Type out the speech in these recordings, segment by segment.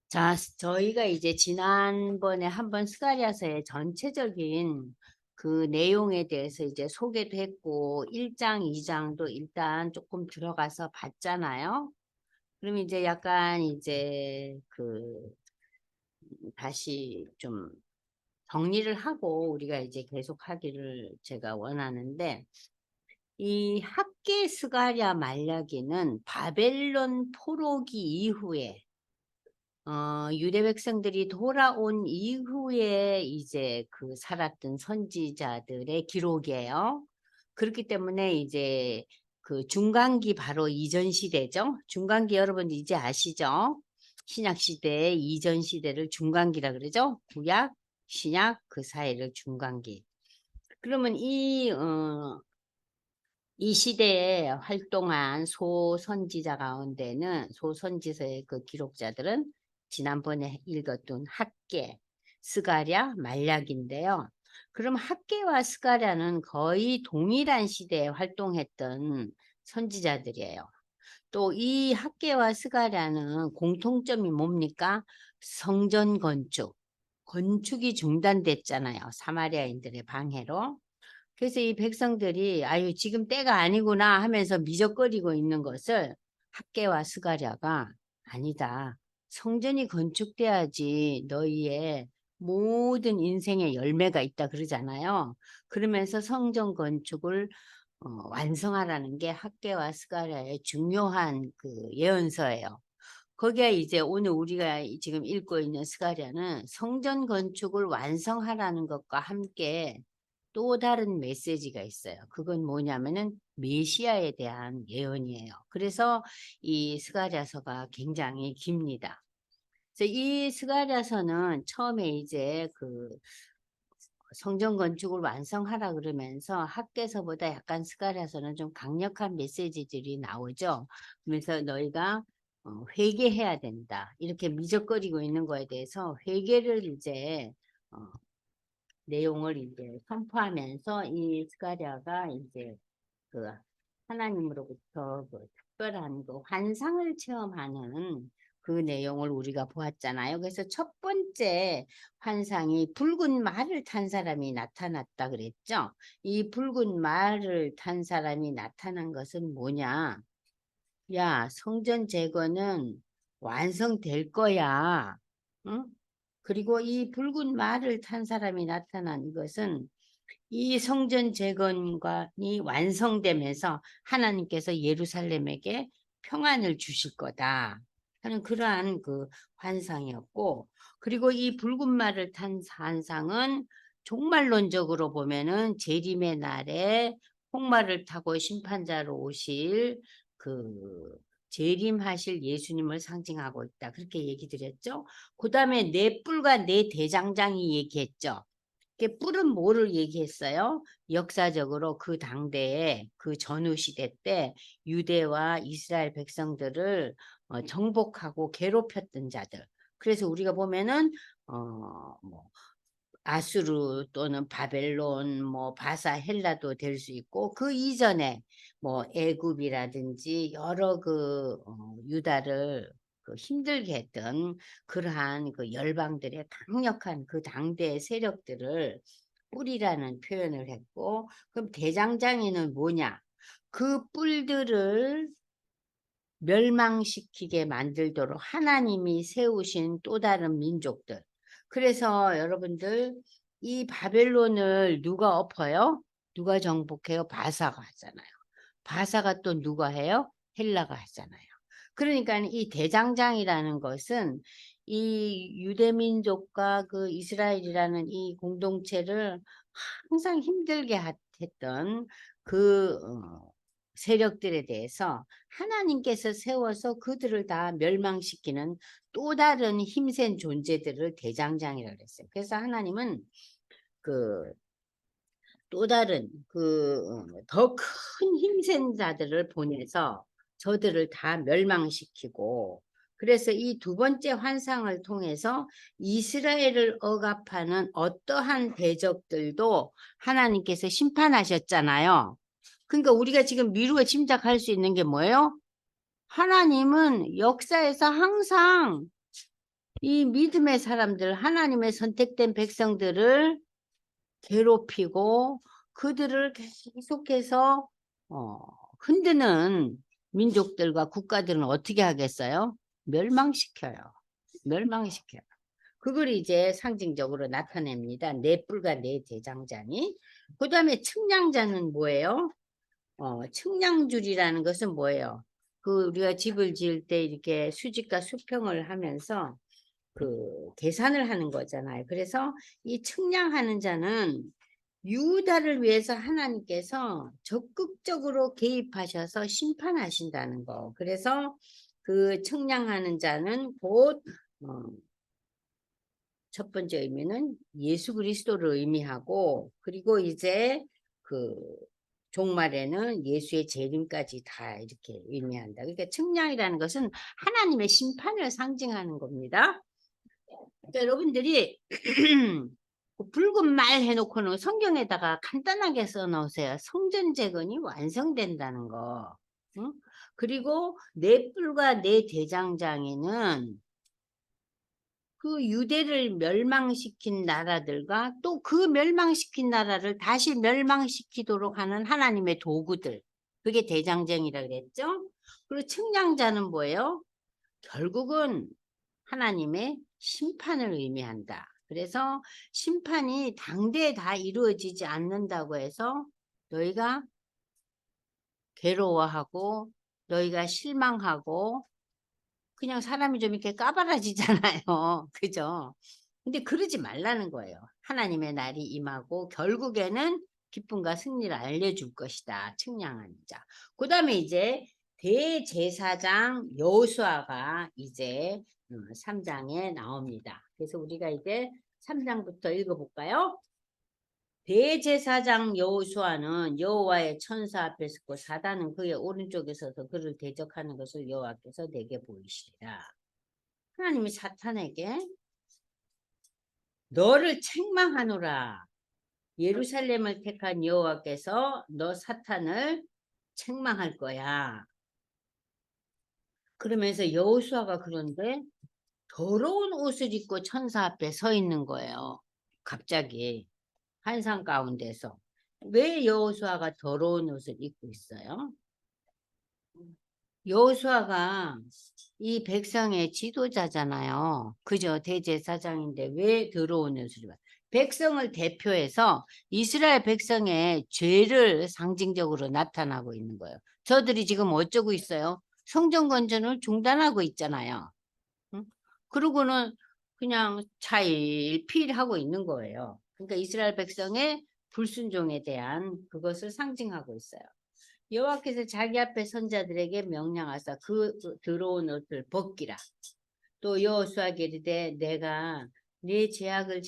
자, 저희가 이제 지난번에 한번 스가랴서의 전체적인 그 내용에 대해서 이제 소개도 했고 1장, 2장도 일단 조금 들어가서 봤잖아요. 그럼 이제 약간 이제 다시 좀 정리를 하고 우리가 이제 계속 하기를 제가 원하는데, 이 학계 스가랴 말라기는 바벨론 포로기 이후에 유대 백성들이 돌아온 이후에 이제 그 살았던 선지자들의 기록이에요. 그렇기 때문에 이제 그 중간기 바로 이전 시대죠. 중간기 여러분 이제 아시죠? 신약 시대 이전 시대를 중간기라 그러죠. 구약, 신약 그 사이를 중간기. 그러면 이 시대에 활동한 소선지자 가운데는 소선지서의 그 기록자들은 지난번에 읽었던 학계, 스가랴, 말락인데요. 그럼 학계와 스가랴는 거의 동일한 시대에 활동했던 선지자들이에요. 또 이 학계와 스가랴는 공통점이 뭡니까? 성전 건축. 건축이 중단됐잖아요. 사마리아인들의 방해로. 그래서 이 백성들이 아유 지금 때가 아니구나 하면서 미적거리고 있는 것을 학개와 스가랴가 아니다. 성전이 건축돼야지 너희의 모든 인생의 열매가 있다 그러잖아요. 그러면서 성전 건축을 완성하라는 게 학개와 스가랴의 중요한 그 예언서예요. 거기에 이제 오늘 우리가 지금 읽고 있는 스가랴는 성전 건축을 완성하라는 것과 함께 또 다른 메시지가 있어요. 그건 뭐냐면은 메시아에 대한 예언이에요. 그래서 이 스가랴서가 굉장히 깁니다. 그래서 이 스가랴서는 처음에 이제 그 성전 건축을 완성하라 그러면서 학개서보다 약간 스가랴서는 좀 강력한 메시지들이 나오죠. 그래서 너희가 회개해야 된다. 이렇게 미적거리고 있는 거에 대해서 회개를 이제 어, 내용을 이제 선포하면서 이 스가랴가 이제 그 하나님으로부터 그 특별한 그 환상을 체험하는 그 내용을 우리가 보았잖아요. 그래서 첫 번째 환상이 붉은 말을 탄 사람이 나타났다 그랬죠. 이 붉은 말을 탄 사람이 나타난 것은 뭐냐? 야, 성전 제거는 완성될 거야. 응? 그리고 이 붉은 말을 탄 사람이 나타난 이것은 이 성전 재건이 완성되면서 하나님께서 예루살렘에게 평안을 주실 거다 하는 그러한 그 환상이었고, 그리고 이 붉은 말을 탄 환상은 종말론적으로 보면은 재림의 날에 홍마를 타고 심판자로 오실 그 재림하실 예수님을 상징하고 있다. 그렇게 얘기 드렸죠. 그 다음에 네 뿔과 네 대장장이 얘기했죠. 뿔은 뭐를 얘기했어요? 역사적으로 그 당대에 그 전후 시대 때 유대와 이스라엘 백성들을 정복하고 괴롭혔던 자들. 그래서 우리가 보면은 뭐 아수르 또는 바벨론, 뭐 바사, 헬라도 될 수 있고 그 이전에 뭐 애굽이라든지 여러 유다를 힘들게 했던 그러한 그 열방들의 강력한 그 당대의 세력들을 뿔이라는 표현을 했고, 그럼 대장장이는 뭐냐? 그 뿔들을 멸망시키게 만들도록 하나님이 세우신 또 다른 민족들. 그래서 여러분들 이 바벨론을 누가 엎어요? 누가 정복해요? 바사가 하잖아요. 바사가 또 누가 해요? 헬라가 하잖아요. 그러니까 이 대장장이라는 것은 이 유대민족과 그 이스라엘이라는 이 공동체를 항상 힘들게 했던 세력들에 대해서 하나님께서 세워서 그들을 다 멸망시키는 또 다른 힘센 존재들을 대장장이라고 그랬어요. 그래서 하나님은 그 또 다른 더 큰 힘센 자들을 보내서 저들을 다 멸망시키고, 그래서 이 두 번째 환상을 통해서 이스라엘을 억압하는 어떠한 대적들도 하나님께서 심판하셨잖아요. 그러니까 우리가 지금 미루어 짐작할 수 있는 게 뭐예요? 하나님은 역사에서 항상 이 믿음의 사람들, 하나님의 선택된 백성들을 괴롭히고 그들을 계속해서 흔드는 민족들과 국가들은 어떻게 하겠어요? 멸망시켜요. 멸망시켜요. 그걸 이제 상징적으로 나타냅니다. 네 뿔과 네 대장장이. 그 다음에 측량자는 뭐예요? 측량줄이라는 것은 뭐예요? 그 우리가 집을 지을 때 이렇게 수직과 수평을 하면서 그 계산을 하는 거잖아요. 그래서 이 측량하는 자는 유다를 위해서 하나님께서 적극적으로 개입하셔서 심판하신다는 거. 그래서 그 측량하는 자는 곧 첫 번째 의미는 예수 그리스도를 의미하고, 그리고 이제 그 종말에는 예수의 재림까지 다 이렇게 의미한다. 그러니까 측량이라는 것은 하나님의 심판을 상징하는 겁니다. 그러니까 여러분들이 그 붉은 말 해놓고는 성경에다가 간단하게 써놓으세요. 성전재건이 완성된다는 거. 응? 그리고 네 뿔과 네 대장장이는 그 유대를 멸망시킨 나라들과 또 그 멸망시킨 나라를 다시 멸망시키도록 하는 하나님의 도구들. 그게 대장정이라 그랬죠. 그리고 측량자는 뭐예요? 결국은 하나님의 심판을 의미한다. 그래서 심판이 당대에 다 이루어지지 않는다고 해서 너희가 괴로워하고 너희가 실망하고 그냥 사람이 좀 이렇게 까발라지잖아요. 그죠? 근데 그러지 말라는 거예요. 하나님의 날이 임하고 결국에는 기쁨과 승리를 알려줄 것이다. 측량하는 자. 그 다음에 이제 대제사장 여호수아가 이제 3장에 나옵니다. 그래서 우리가 이제 3장부터 읽어볼까요? 대제사장 여호수아는 여호와의 천사 앞에 서고 사단은 그의 오른쪽에 서서 그를 대적하는 것을 여호와께서 내게 보이시리라. 하나님이 사탄에게 너를 책망하노라. 예루살렘을 택한 여호와께서 너 사탄을 책망할 거야. 그러면서 여호수아가 그런데 더러운 옷을 입고 천사 앞에 서 있는 거예요. 갑자기 환상 가운데서. 왜 여호수아가 더러운 옷을 입고 있어요? 여호수아가 이 백성의 지도자잖아요. 그죠? 대제사장인데 왜 더러운 옷을 입어요? 백성을 대표해서 이스라엘 백성의 죄를 상징적으로 나타나고 있는 거예요. 저들이 지금 어쩌고 있어요? 성전 건전을 중단하고 있잖아요. 응? 그러고는 그냥 차일피일하고 있는 거예요. 그러니까 이스라엘 백성의 불순종에 대한 그것을 상징하고 있어요. 여호와께서 자기 앞에 선자들에게 명령하사 그 더러운 옷을 벗기라. 또 여호수아에게 이르되 내가 네 제약을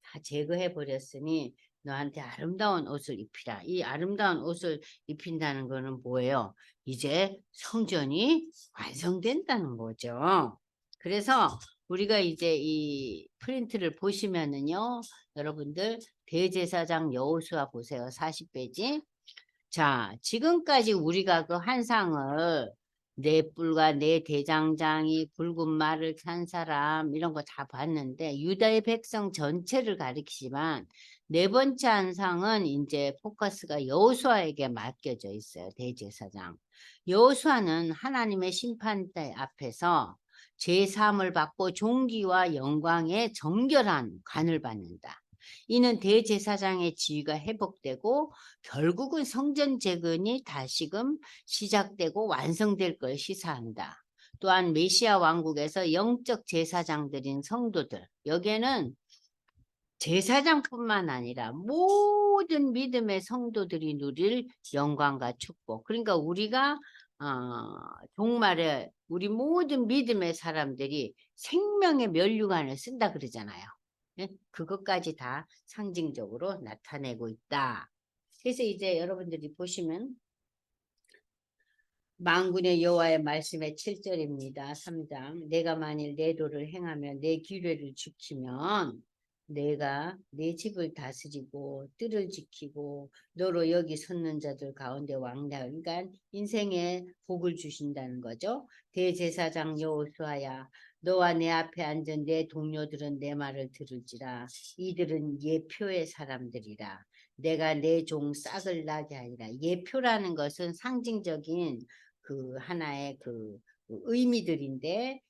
다 제거해 버렸으니 너한테 아름다운 옷을 입히라. 이 아름다운 옷을 입힌다는 거는 뭐예요? 이제 성전이 완성된다는 거죠. 그래서 우리가 이제 이 프린트를 보시면은요, 여러분들 대제사장 여호수아 보세요. 40페이지. 자, 지금까지 우리가 그 환상을 네 뿔과 네 대장장이 붉은 말을 탄 사람 이런 거 다 봤는데 유다의 백성 전체를 가리키지만 네 번째 환상은 이제 포커스가 여호수아에게 맡겨져 있어요. 대제사장. 여호수아는 하나님의 심판대 앞에서 제 사함을 받고 존귀와 영광의 정결한 관을 받는다. 이는 대제사장의 지위가 회복되고 결국은 성전 재건이 다시금 시작되고 완성될 걸 시사한다. 또한 메시아 왕국에서 영적 제사장들인 성도들, 여기에는 제사장뿐만 아니라 모든 믿음의 성도들이 누릴 영광과 축복. 그러니까 우리가 종말에 우리 모든 믿음의 사람들이 생명의 면류관을 쓴다 그러잖아요. 예? 그것까지 다 상징적으로 나타내고 있다. 그래서 이제 여러분들이 보시면 만군의 여호와의 말씀의 7절입니다. 3장. 내가 만일 내 도를 행하며 내 규례를 지키면 내가 내 집을 다스리고 뜰을 지키고 너로 여기 섰는 자들 가운데 왕래하. 그러니까 인생에 복을 주신다는 거죠. 대제사장 여호수아야, 너와 내 앞에 앉은 내 동료들은 내 말을 들을지라. 이들은 예표의 사람들이라. 내가 내 종 싹을 나게 하리라. 예표라는 것은 상징적인 그 하나의 그 의미들인데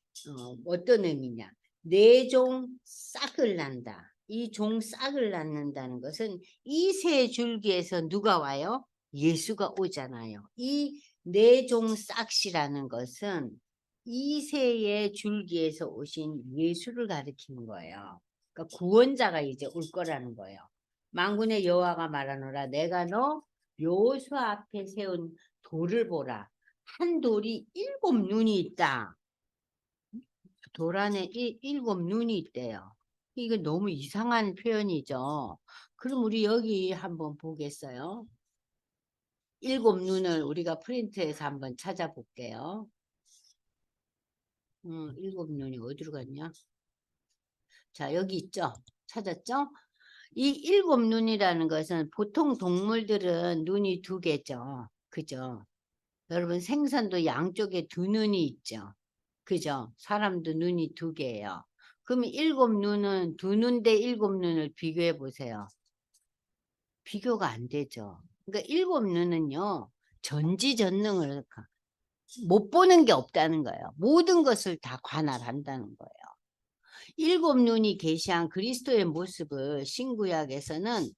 어떤 의미냐? 내 종 싹을 난다. 이 종 싹을 낳는다는 것은 이 세 줄기에서 누가 와요? 예수가 오잖아요. 이 내 종 싹이라는 것은 이 세의 줄기에서 오신 예수를 가리키는 거예요. 그러니까 구원자가 이제 올 거라는 거예요. 만군의 여호와가 말하노라, 내가 너 여호수아 앞에 세운 돌을 보라. 한 돌이 7눈이 있다. 돌 안에 일곱 눈이 있대요. 이거 너무 이상한 표현이죠. 그럼 우리 여기 한번 보겠어요. 7눈을 우리가 프린트해서 한번 찾아볼게요. 7눈이 어디로 갔냐? 자, 여기 있죠? 찾았죠? 이 7눈이라는 것은 보통 동물들은 눈이 2개죠. 그죠? 여러분 생선도 양쪽에 2눈이 있죠. 그죠? 사람도 눈이 2개예요. 그럼 7눈은 2눈 대 7눈을 비교해 보세요. 비교가 안 되죠. 그러니까 7눈은요. 전지전능을 못 보는 게 없다는 거예요. 모든 것을 다 관할한다는 거예요. 7눈이 계시한 그리스도의 모습을 신구약에서는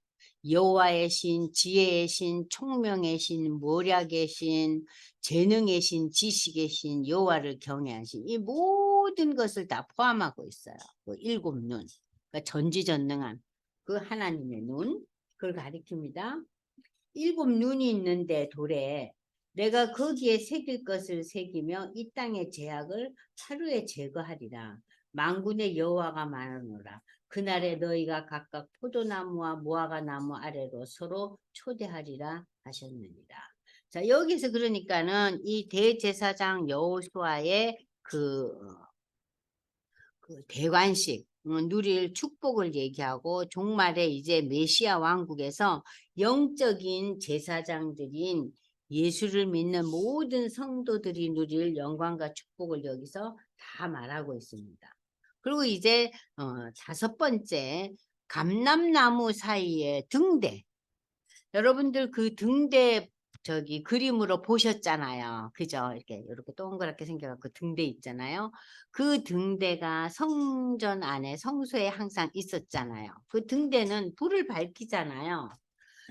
여호와의 신, 지혜의 신, 총명의 신, 모략의 신, 재능의 신, 지식의 신, 여호와를 경외하신 이 모든 것을 다 포함하고 있어요. 그 7눈, 그러니까 전지전능한 그 하나님의 눈, 그걸 가리킵니다. 7눈이 있는데 돌에 내가 거기에 새길 것을 새기며 이 땅의 죄악을 하루에 제거하리라. 만군의 여호와가 말하노라. 그날에 너희가 각각 포도나무와 무화과 나무 아래로 서로 초대하리라 하셨느니라. 자, 여기서 그러니까는 이 대제사장 여호수아의 그 대관식 누릴 축복을 얘기하고 종말에 이제 메시아 왕국에서 영적인 제사장들인 예수를 믿는 모든 성도들이 누릴 영광과 축복을 여기서 다 말하고 있습니다. 그리고 이제 5번째, 감람나무 사이에 등대. 여러분들 그 등대 저기 그림으로 보셨잖아요. 그죠? 이렇게 동그랗게 생겨갖고 등대 있잖아요. 그 등대가 성전 안에 성소에 항상 있었잖아요. 그 등대는 불을 밝히잖아요.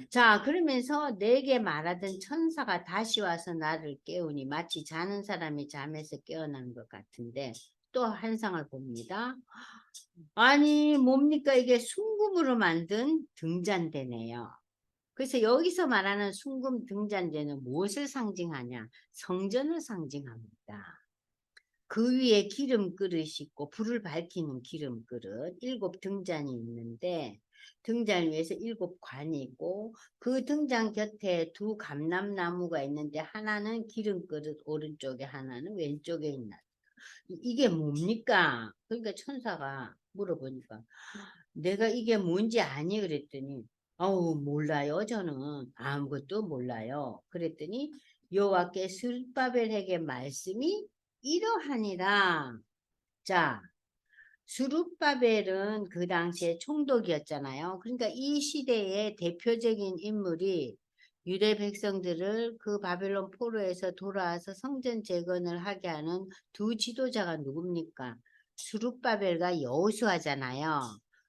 자, 그러면서 내게 말하던 천사가 다시 와서 나를 깨우니 마치 자는 사람이 잠에서 깨어난 것 같은데 또 한 상을 봅니다. 아니, 뭡니까? 이게 순금으로 만든 등잔대네요. 그래서 여기서 말하는 순금 등잔대는 무엇을 상징하냐? 성전을 상징합니다. 그 위에 기름 그릇이 있고 불을 밝히는 기름 그릇 7등잔이 있는데 등잔 위에서 7관이 있고 그 등잔 곁에 2 감람나무가 있는데 하나는 기름 그릇 오른쪽에 하나는 왼쪽에 있나. 이게 뭡니까? 그러니까 천사가 물어보니까 내가 이게 뭔지 아니 그랬더니 아우 몰라요 저는 아무것도 몰라요 그랬더니 여호와께 스룹바벨에게 말씀이 이러하니라. 자, 스룹바벨은 그 당시에 총독이었잖아요. 그러니까 이 시대의 대표적인 인물이 유대 백성들을 그 바벨론 포로에서 돌아와서 성전 재건을 하게 하는 2 지도자가 누굽니까? 스룹바벨과 여호수아잖아요.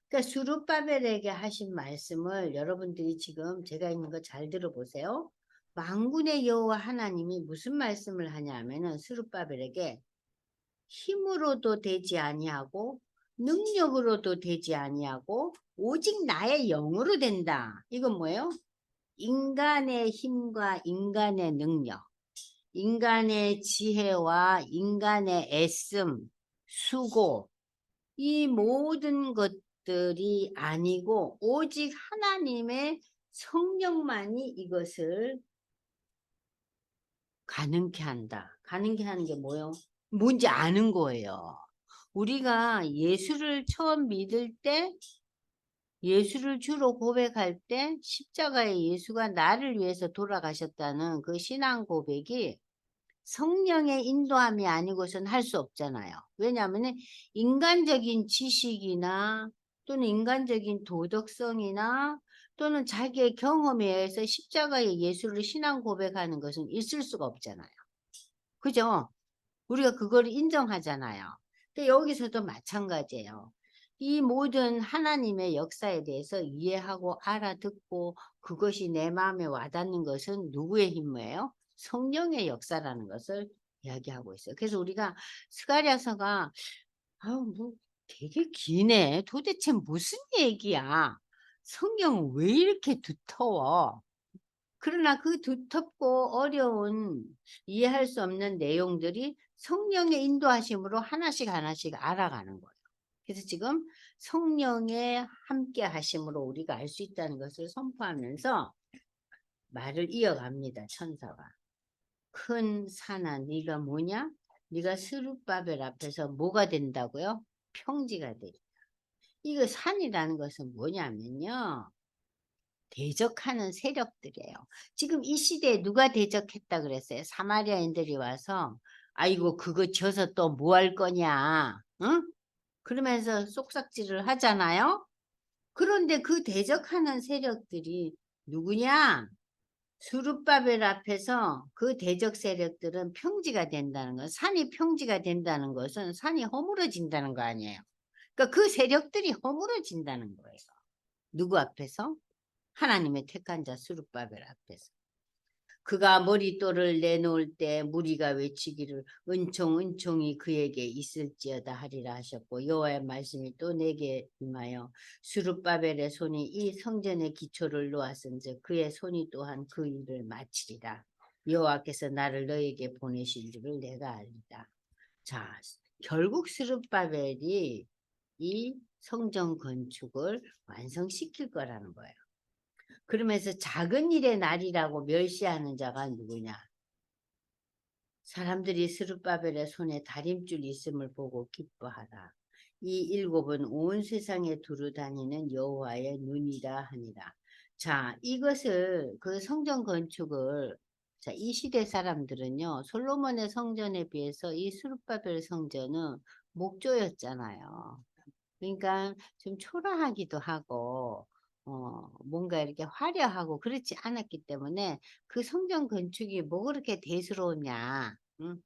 그러니까 스룹바벨에게 하신 말씀을 여러분들이 지금 제가 있는 거 잘 들어보세요. 만군의 여호와 하나님이 무슨 말씀을 하냐면은 스룹바벨에게 힘으로도 되지 아니하고 능력으로도 되지 아니하고 오직 나의 영으로 된다. 이건 뭐예요? 인간의 힘과 인간의 능력, 인간의 지혜와 인간의 애씀, 수고, 이 모든 것들이 아니고 오직 하나님의 성령만이 이것을 가능케 한다. 가능케 하는 게 뭐예요? 뭔지 아는 거예요. 우리가 예수를 처음 믿을 때 예수를 주로 고백할 때 십자가의 예수가 나를 위해서 돌아가셨다는 그 신앙 고백이 성령의 인도함이 아니고선 할 수 없잖아요. 왜냐하면 인간적인 지식이나 또는 인간적인 도덕성이나 또는 자기의 경험에 의해서 십자가의 예수를 신앙 고백하는 것은 있을 수가 없잖아요. 그죠? 우리가 그걸 인정하잖아요. 근데 여기서도 마찬가지예요. 이 모든 하나님의 역사에 대해서 이해하고 알아듣고 그것이 내 마음에 와닿는 것은 누구의 힘이에요? 성령의 역사라는 것을 이야기하고 있어요. 그래서 우리가 스가랴서가 뭐 되게 기네. 도대체 무슨 얘기야? 성경은 왜 이렇게 두터워? 그러나 그 두텁고 어려운 이해할 수 없는 내용들이 성령의 인도하심으로 하나씩 하나씩 알아가는 거예요. 그래서 지금 성령의 함께 하심으로 우리가 알 수 있다는 것을 선포하면서 말을 이어갑니다. 천사가. 큰 산아 네가 뭐냐? 네가 스룹바벨 앞에서 뭐가 된다고요? 평지가 돼. 이거 산이라는 것은 뭐냐면요. 대적하는 세력들이에요. 지금 이 시대에 누가 대적했다 그랬어요? 사마리아인들이 와서 아이고 그거 져서 또 뭐 할 거냐? 응? 그러면서 쏙삭질을 하잖아요. 그런데 그 대적하는 세력들이 누구냐? 수룹바벨 앞에서 그 대적 세력들은 평지가 된다는 것, 산이 평지가 된다는 것은 산이 허물어진다는 거 아니에요. 그러니까 그 세력들이 허물어진다는 거예요. 누구 앞에서? 하나님의 택한 자 수룹바벨 앞에서. 그가 머릿돌을 내놓을 때 무리가 외치기를 은총 은총이 그에게 있을지어다 하리라 하셨고 여호와의 말씀이 또 내게 임하여 수룹바벨의 손이 이 성전의 기초를 놓았은즉 그의 손이 또한 그 일을 마치리라. 여호와께서 나를 너에게 보내신 줄을 내가 알리다. 자, 결국 수룹바벨이 이 성전 건축을 완성시킬 거라는 거예요. 그러면서 작은 일의 날이라고 멸시하는 자가 누구냐? 사람들이 스룹바벨의 손에 다림줄이 있음을 보고 기뻐하라. 이 일곱은 온 세상에 두루 다니는 여호와의 눈이라 하니라. 자, 이것을 그 성전 건축을 자, 이 시대 사람들은요. 솔로몬의 성전에 비해서 이 스룹바벨 성전은 목조였잖아요. 그러니까 좀 초라하기도 하고 뭔가 이렇게 화려하고 그렇지 않았기 때문에 그 성전 건축이 뭐 그렇게 대수롭냐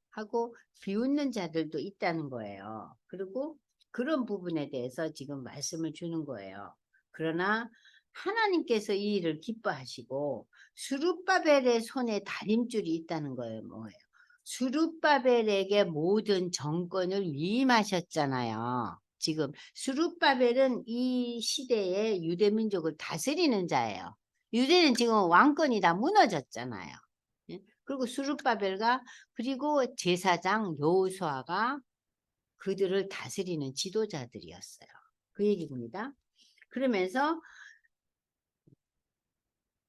하고 비웃는 자들도 있다는 거예요. 그리고 그런 부분에 대해서 지금 말씀을 주는 거예요. 그러나 하나님께서 이 일을 기뻐하시고 수룹바벨의 손에 다림줄이 있다는 거예요. 뭐예요? 수룹바벨에게 모든 정권을 위임하셨잖아요. 지금 수룹바벨은 이 시대의 유대 민족을 다스리는 자예요. 유대는 지금 왕권이 다 무너졌잖아요. 예? 그리고 수룹바벨과 그리고 제사장 여호수아가 그들을 다스리는 지도자들이었어요. 그 얘기입니다. 그러면서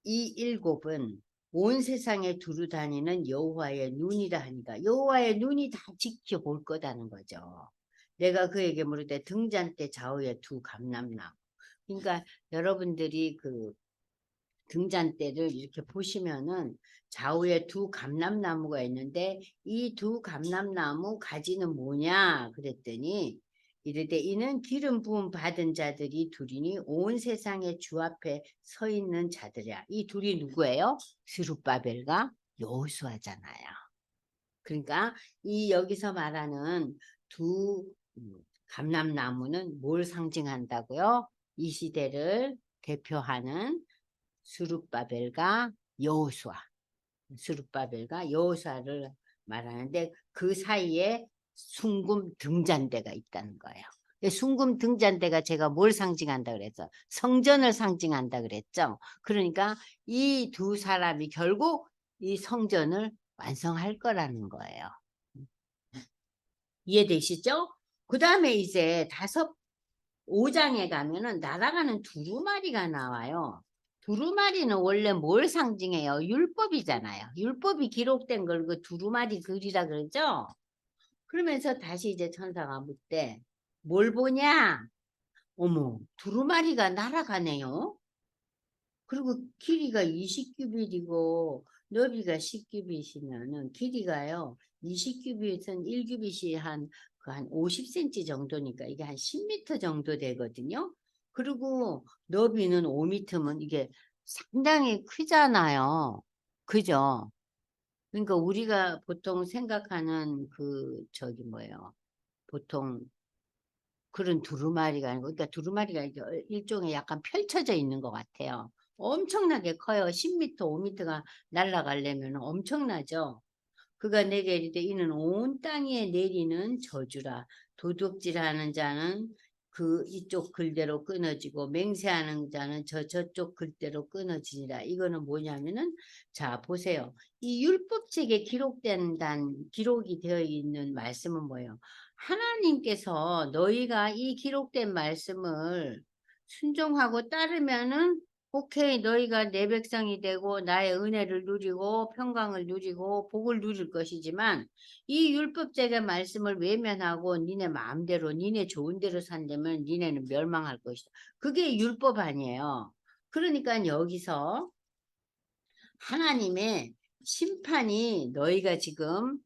이 일곱은 온 세상에 두루 다니는 여호와의 눈이라 하니까 여호와의 눈이 다 지켜볼 거다는 거죠. 내가 그에게 물으되 등잔대 좌우에 두 감람나무. 그러니까 여러분들이 그 등잔대를 이렇게 보시면은 좌우에 두 감람나무가 있는데 이 두 감람나무 가지는 뭐냐 그랬더니 이르되 이는 기름 부음 받은 자들이 둘이니 온 세상의 주 앞에 서 있는 자들이야. 이 둘이 누구예요? 스룹바벨과 여호수아잖아요. 그러니까 이 여기서 말하는 두 감람나무는 뭘 상징한다고요? 이 시대를 대표하는 수룹바벨과 여호수아, 수룹바벨과 여호수아를 말하는데 그 사이에 숭금 등잔대가 있다는 거예요. 숭금 등잔대가 제가 뭘 상징한다 그랬죠? 성전을 상징한다 그랬죠? 그러니까 이 두 사람이 결국 이 성전을 완성할 거라는 거예요. 이해되시죠? 그 다음에 이제 5장에 가면은 날아가는 두루마리가 나와요. 두루마리는 원래 뭘 상징해요? 율법이잖아요. 율법이 기록된 걸 그 두루마리 글이라 그러죠? 그러면서 다시 이제 천사가 묻되 뭘 보냐? 어머, 두루마리가 날아가네요. 그리고 길이가 20규빗이고 너비가 10규빗이면은 길이가요. 20규빗은 1규빗이 한 50cm 정도니까 이게 한 10m 정도 되거든요. 그리고 너비는 5m면 이게 상당히 크잖아요. 그죠? 그러니까 우리가 보통 생각하는 저기 뭐예요. 보통 그런 두루마리가 아니고, 그러니까 두루마리가 이게 일종의 약간 펼쳐져 있는 것 같아요. 엄청나게 커요. 10m, 5m가 날아가려면 엄청나죠. 그가 내게 이르되 이는 온 땅에 내리는 저주라. 도둑질하는 자는 이쪽 글대로 끊어지고 맹세하는 자는 저쪽 글대로 끊어지니라. 이거는 뭐냐면은 자 보세요. 이 율법책에 기록이 되어 있는 말씀은 뭐예요? 하나님께서 너희가 이 기록된 말씀을 순종하고 따르면은 오케이, 너희가 내 백성이 되고 나의 은혜를 누리고 평강을 누리고 복을 누릴 것이지만 이 율법책의 말씀을 외면하고 니네 마음대로 니네 좋은 대로 산다면 니네는 멸망할 것이다. 그게 율법 아니에요. 그러니까 여기서 하나님의 심판이 너희가 지금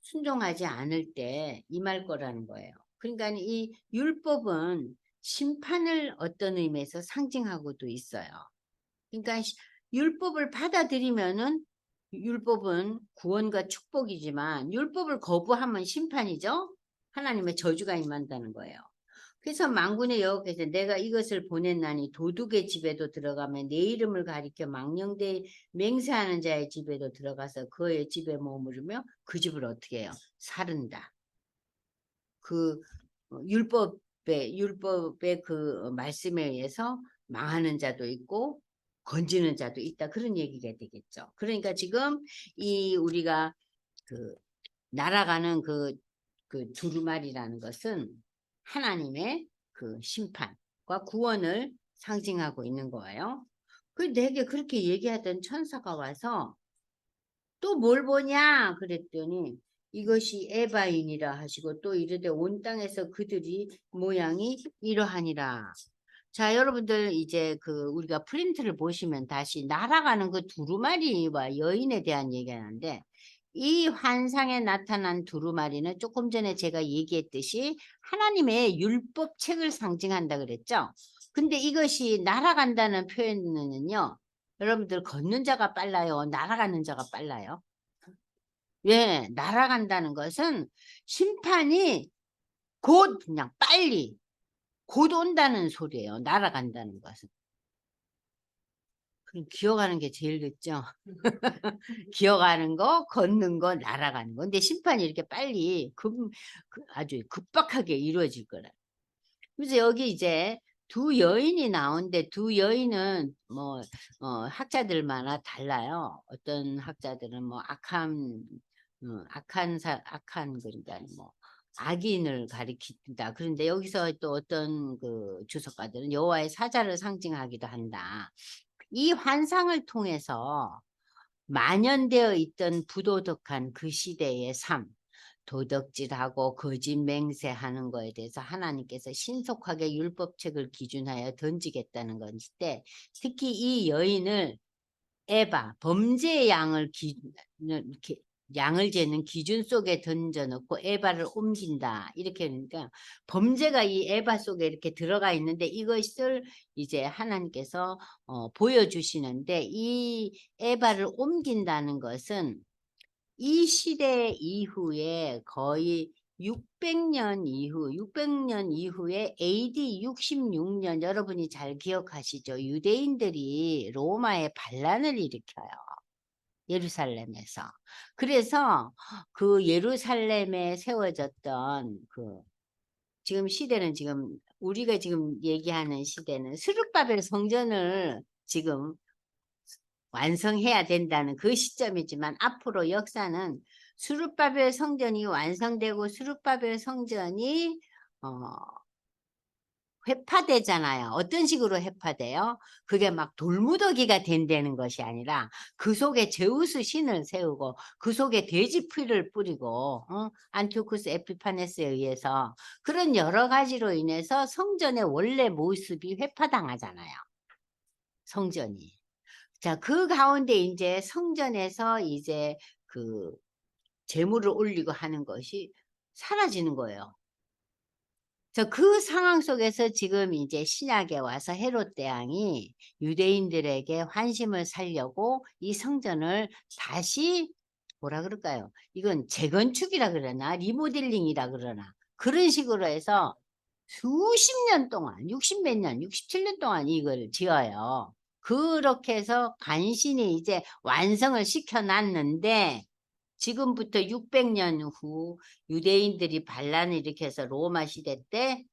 순종하지 않을 때 임할 거라는 거예요. 그러니까 이 율법은 심판을 어떤 의미에서 상징하고도 있어요. 그러니까 율법을 받아들이면은 율법은 구원과 축복이지만 율법을 거부하면 심판이죠. 하나님의 저주가 임한다는 거예요. 그래서 만군의 여호와께서 내가 이것을 보냈나니 도둑의 집에도 들어가면 내 이름을 가리켜 망령되이 맹세하는 자의 집에도 들어가서 그의 집에 머무르며 그 집을 어떻게 해요? 사른다. 그 율법의 그 말씀에 의해서 망하는 자도 있고 건지는 자도 있다. 그런 얘기가 되겠죠. 그러니까 지금 우리가 그 날아가는 그 두루마리라는 것은 하나님의 그 심판과 구원을 상징하고 있는 거예요. 내게 그렇게 얘기하던 천사가 와서 또 뭘 보냐 그랬더니 이것이 에바인이라 하시고 또 이르되 온 땅에서 그들이 모양이 이러하니라. 자, 여러분들 이제 우리가 프린트를 보시면 다시 날아가는 그 두루마리와 여인에 대한 얘기하는데 이 환상에 나타난 두루마리는 조금 전에 제가 얘기했듯이 하나님의 율법책을 상징한다 그랬죠. 근데 이것이 날아간다는 표현은요. 여러분들 걷는 자가 빨라요? 날아가는 자가 빨라요? 예, 날아간다는 것은 심판이 곧 그냥 빨리 곧 온다는 소리예요. 날아간다는 것은. 그럼 기어가는 게 제일 늦죠. 기어가는 거, 걷는 거, 날아가는 거. 근데 심판이 이렇게 빨리 아주 급박하게 이루어질 거라. 그래서 여기 이제 두 여인이 나오는데 두 여인은 뭐 학자들마다 달라요. 어떤 학자들은 뭐 악한 그러니까 뭐 악인을 가리킨다. 그런데 여기서 또 어떤 주석가들은 여호와의 사자를 상징하기도 한다. 이 환상을 통해서 만연되어 있던 부도덕한 그 시대의 삶, 도덕질하고 거짓 맹세하는 거에 대해서 하나님께서 신속하게 율법책을 기준하여 던지겠다는 건데, 특히 이 여인을 에바, 범죄의 양을 재는 기준 속에 던져놓고 에바를 옮긴다. 이렇게 하니까 범죄가 이 에바 속에 이렇게 들어가 있는데 이것을 이제 하나님께서 보여주시는데 이 에바를 옮긴다는 것은 이 시대 이후에 거의 600년 이후에 AD 66년 여러분이 잘 기억하시죠? 유대인들이 로마에 반란을 일으켜요. 예루살렘에서. 그래서 그 예루살렘에 세워졌던 지금 시대는 지금 우리가 지금 얘기하는 시대는 스룹바벨 성전을 지금 완성해야 된다는 그 시점이지만 앞으로 역사는 스룹바벨 성전이 완성되고 스룹바벨 성전이 회파되잖아요. 어떤 식으로 회파돼요? 그게 막 돌무더기가 된다는 것이 아니라 그 속에 제우스 신을 세우고 그 속에 돼지피를 뿌리고 안티오쿠스 에피파네스에 의해서 그런 여러 가지로 인해서 성전의 원래 모습이 회파당하잖아요. 성전이. 자, 그 가운데 이제 성전에서 이제 그 제물을 올리고 하는 것이 사라지는 거예요. 그 상황 속에서 지금 이제 신약에 와서 헤롯 대왕이 유대인들에게 환심을 살려고 이 성전을 다시 뭐라 그럴까요? 이건 재건축이라 그러나 리모델링이라 그러나 그런 식으로 해서 수십 년 동안 60 몇 년, 67년 동안 이걸 지어요. 그렇게 해서 간신히 이제 완성을 시켜 놨는데 지금부터 600년 후 유대인들이 반란을 일으켜서 로마 시대 때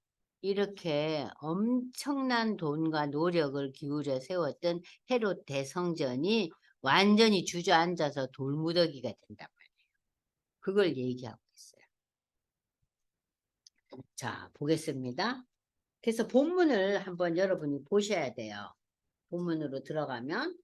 이렇게 엄청난 돈과 노력을 기울여 세웠던 헤롯 대성전이 완전히 주저앉아서 돌무더기가 된단 말이에요. 그걸 얘기하고 있어요. 자, 보겠습니다. 그래서 본문을 한번 여러분이 보셔야 돼요. 본문으로 들어가면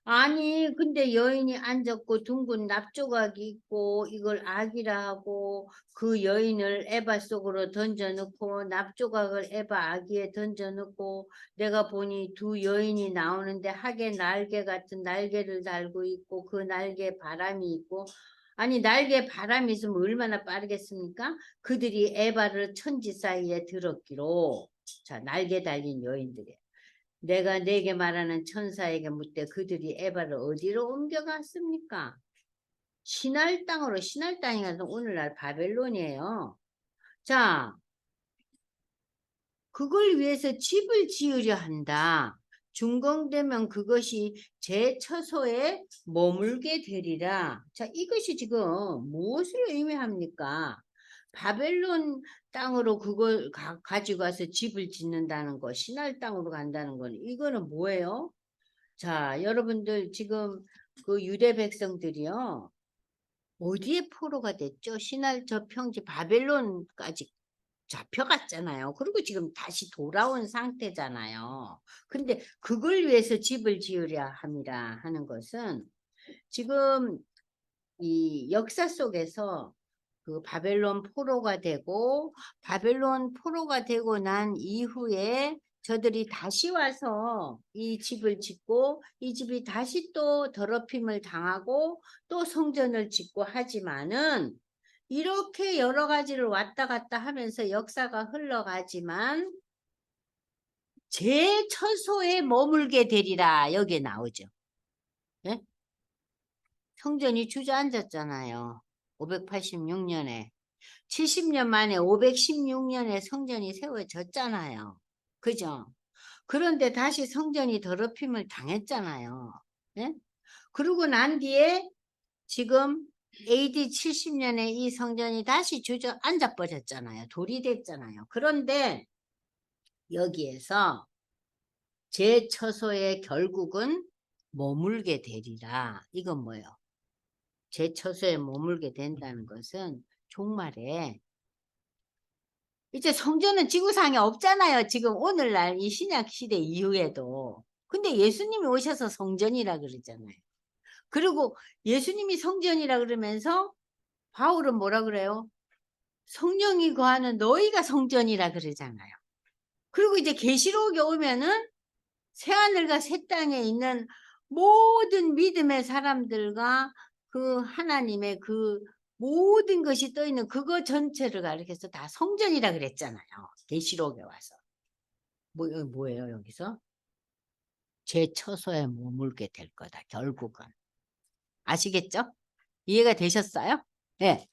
아니 근데 여인이 앉았고 둥근 납조각이 있고 이걸 악이라 하고 그 여인을 에바 속으로 던져놓고 납조각을 에바 아기에 던져놓고 내가 보니 두 여인이 나오는데 하계 날개 같은 날개를 달고 있고 그 날개에 바람이 있고 아니 날개에 바람이 있으면 얼마나 빠르겠습니까? 그들이 에바를 천지 사이에 들었기로. 자, 날개 달린 여인들이 내가 내게 말하는 천사에게 묻되 그들이 에바를 어디로 옮겨갔습니까? 신할 땅으로. 신할 땅이라서 오늘날 바벨론이에요. 자, 그걸 위해서 집을 지으려 한다. 준공되면 그것이 제 처소에 머물게 되리라. 자, 이것이 지금 무엇을 의미합니까? 바벨론 땅으로 그걸 가지고 가서 집을 짓는다는 거, 신할 땅으로 간다는 건 이거는 뭐예요? 자, 여러분들 지금 그 유대 백성들이요. 어디에 포로가 됐죠? 신할 저 평지 바벨론까지 잡혀갔잖아요. 그리고 지금 다시 돌아온 상태잖아요. 근데 그걸 위해서 집을 지으려 함이라 하는 것은 지금 이 역사 속에서 그 바벨론 포로가 되고 바벨론 포로가 되고 난 이후에 저들이 다시 와서 이 집을 짓고 이 집이 다시 또 더럽힘을 당하고 또 성전을 짓고 하지만은 이렇게 여러 가지를 왔다 갔다 하면서 역사가 흘러가지만 제 처소에 머물게 되리라 여기에 나오죠. 네? 성전이 주저앉았잖아요. 586년에. 70년 만에 516년에 성전이 세워졌잖아요. 그죠? 그런데 다시 성전이 더럽힘을 당했잖아요. 네? 그러고 난 뒤에 지금 AD 70년에 이 성전이 다시 주저앉아 버렸잖아요. 돌이 됐잖아요. 그런데 여기에서 제 처소에 결국은 머물게 되리라. 이건 뭐예요? 제 처소에 머물게 된다는 것은 종말에 이제 성전은 지구상에 없잖아요. 지금 오늘날 이 신약 시대 이후에도. 근데 예수님이 오셔서 성전이라 그러잖아요. 그리고 예수님이 성전이라 그러면서 바울은 뭐라 그래요? 성령이 거하는 너희가 성전이라 그러잖아요. 그리고 이제 계시록에 오면은 새하늘과 새 땅에 있는 모든 믿음의 사람들과 그 하나님의 그 모든 것이 떠 있는 그거 전체를 가리켜서 다 성전이라 그랬잖아요. 계시록에 와서. 뭐예요, 여기서? 제 처소에 머물게 될 거다, 결국은. 아시겠죠? 이해가 되셨어요? 네.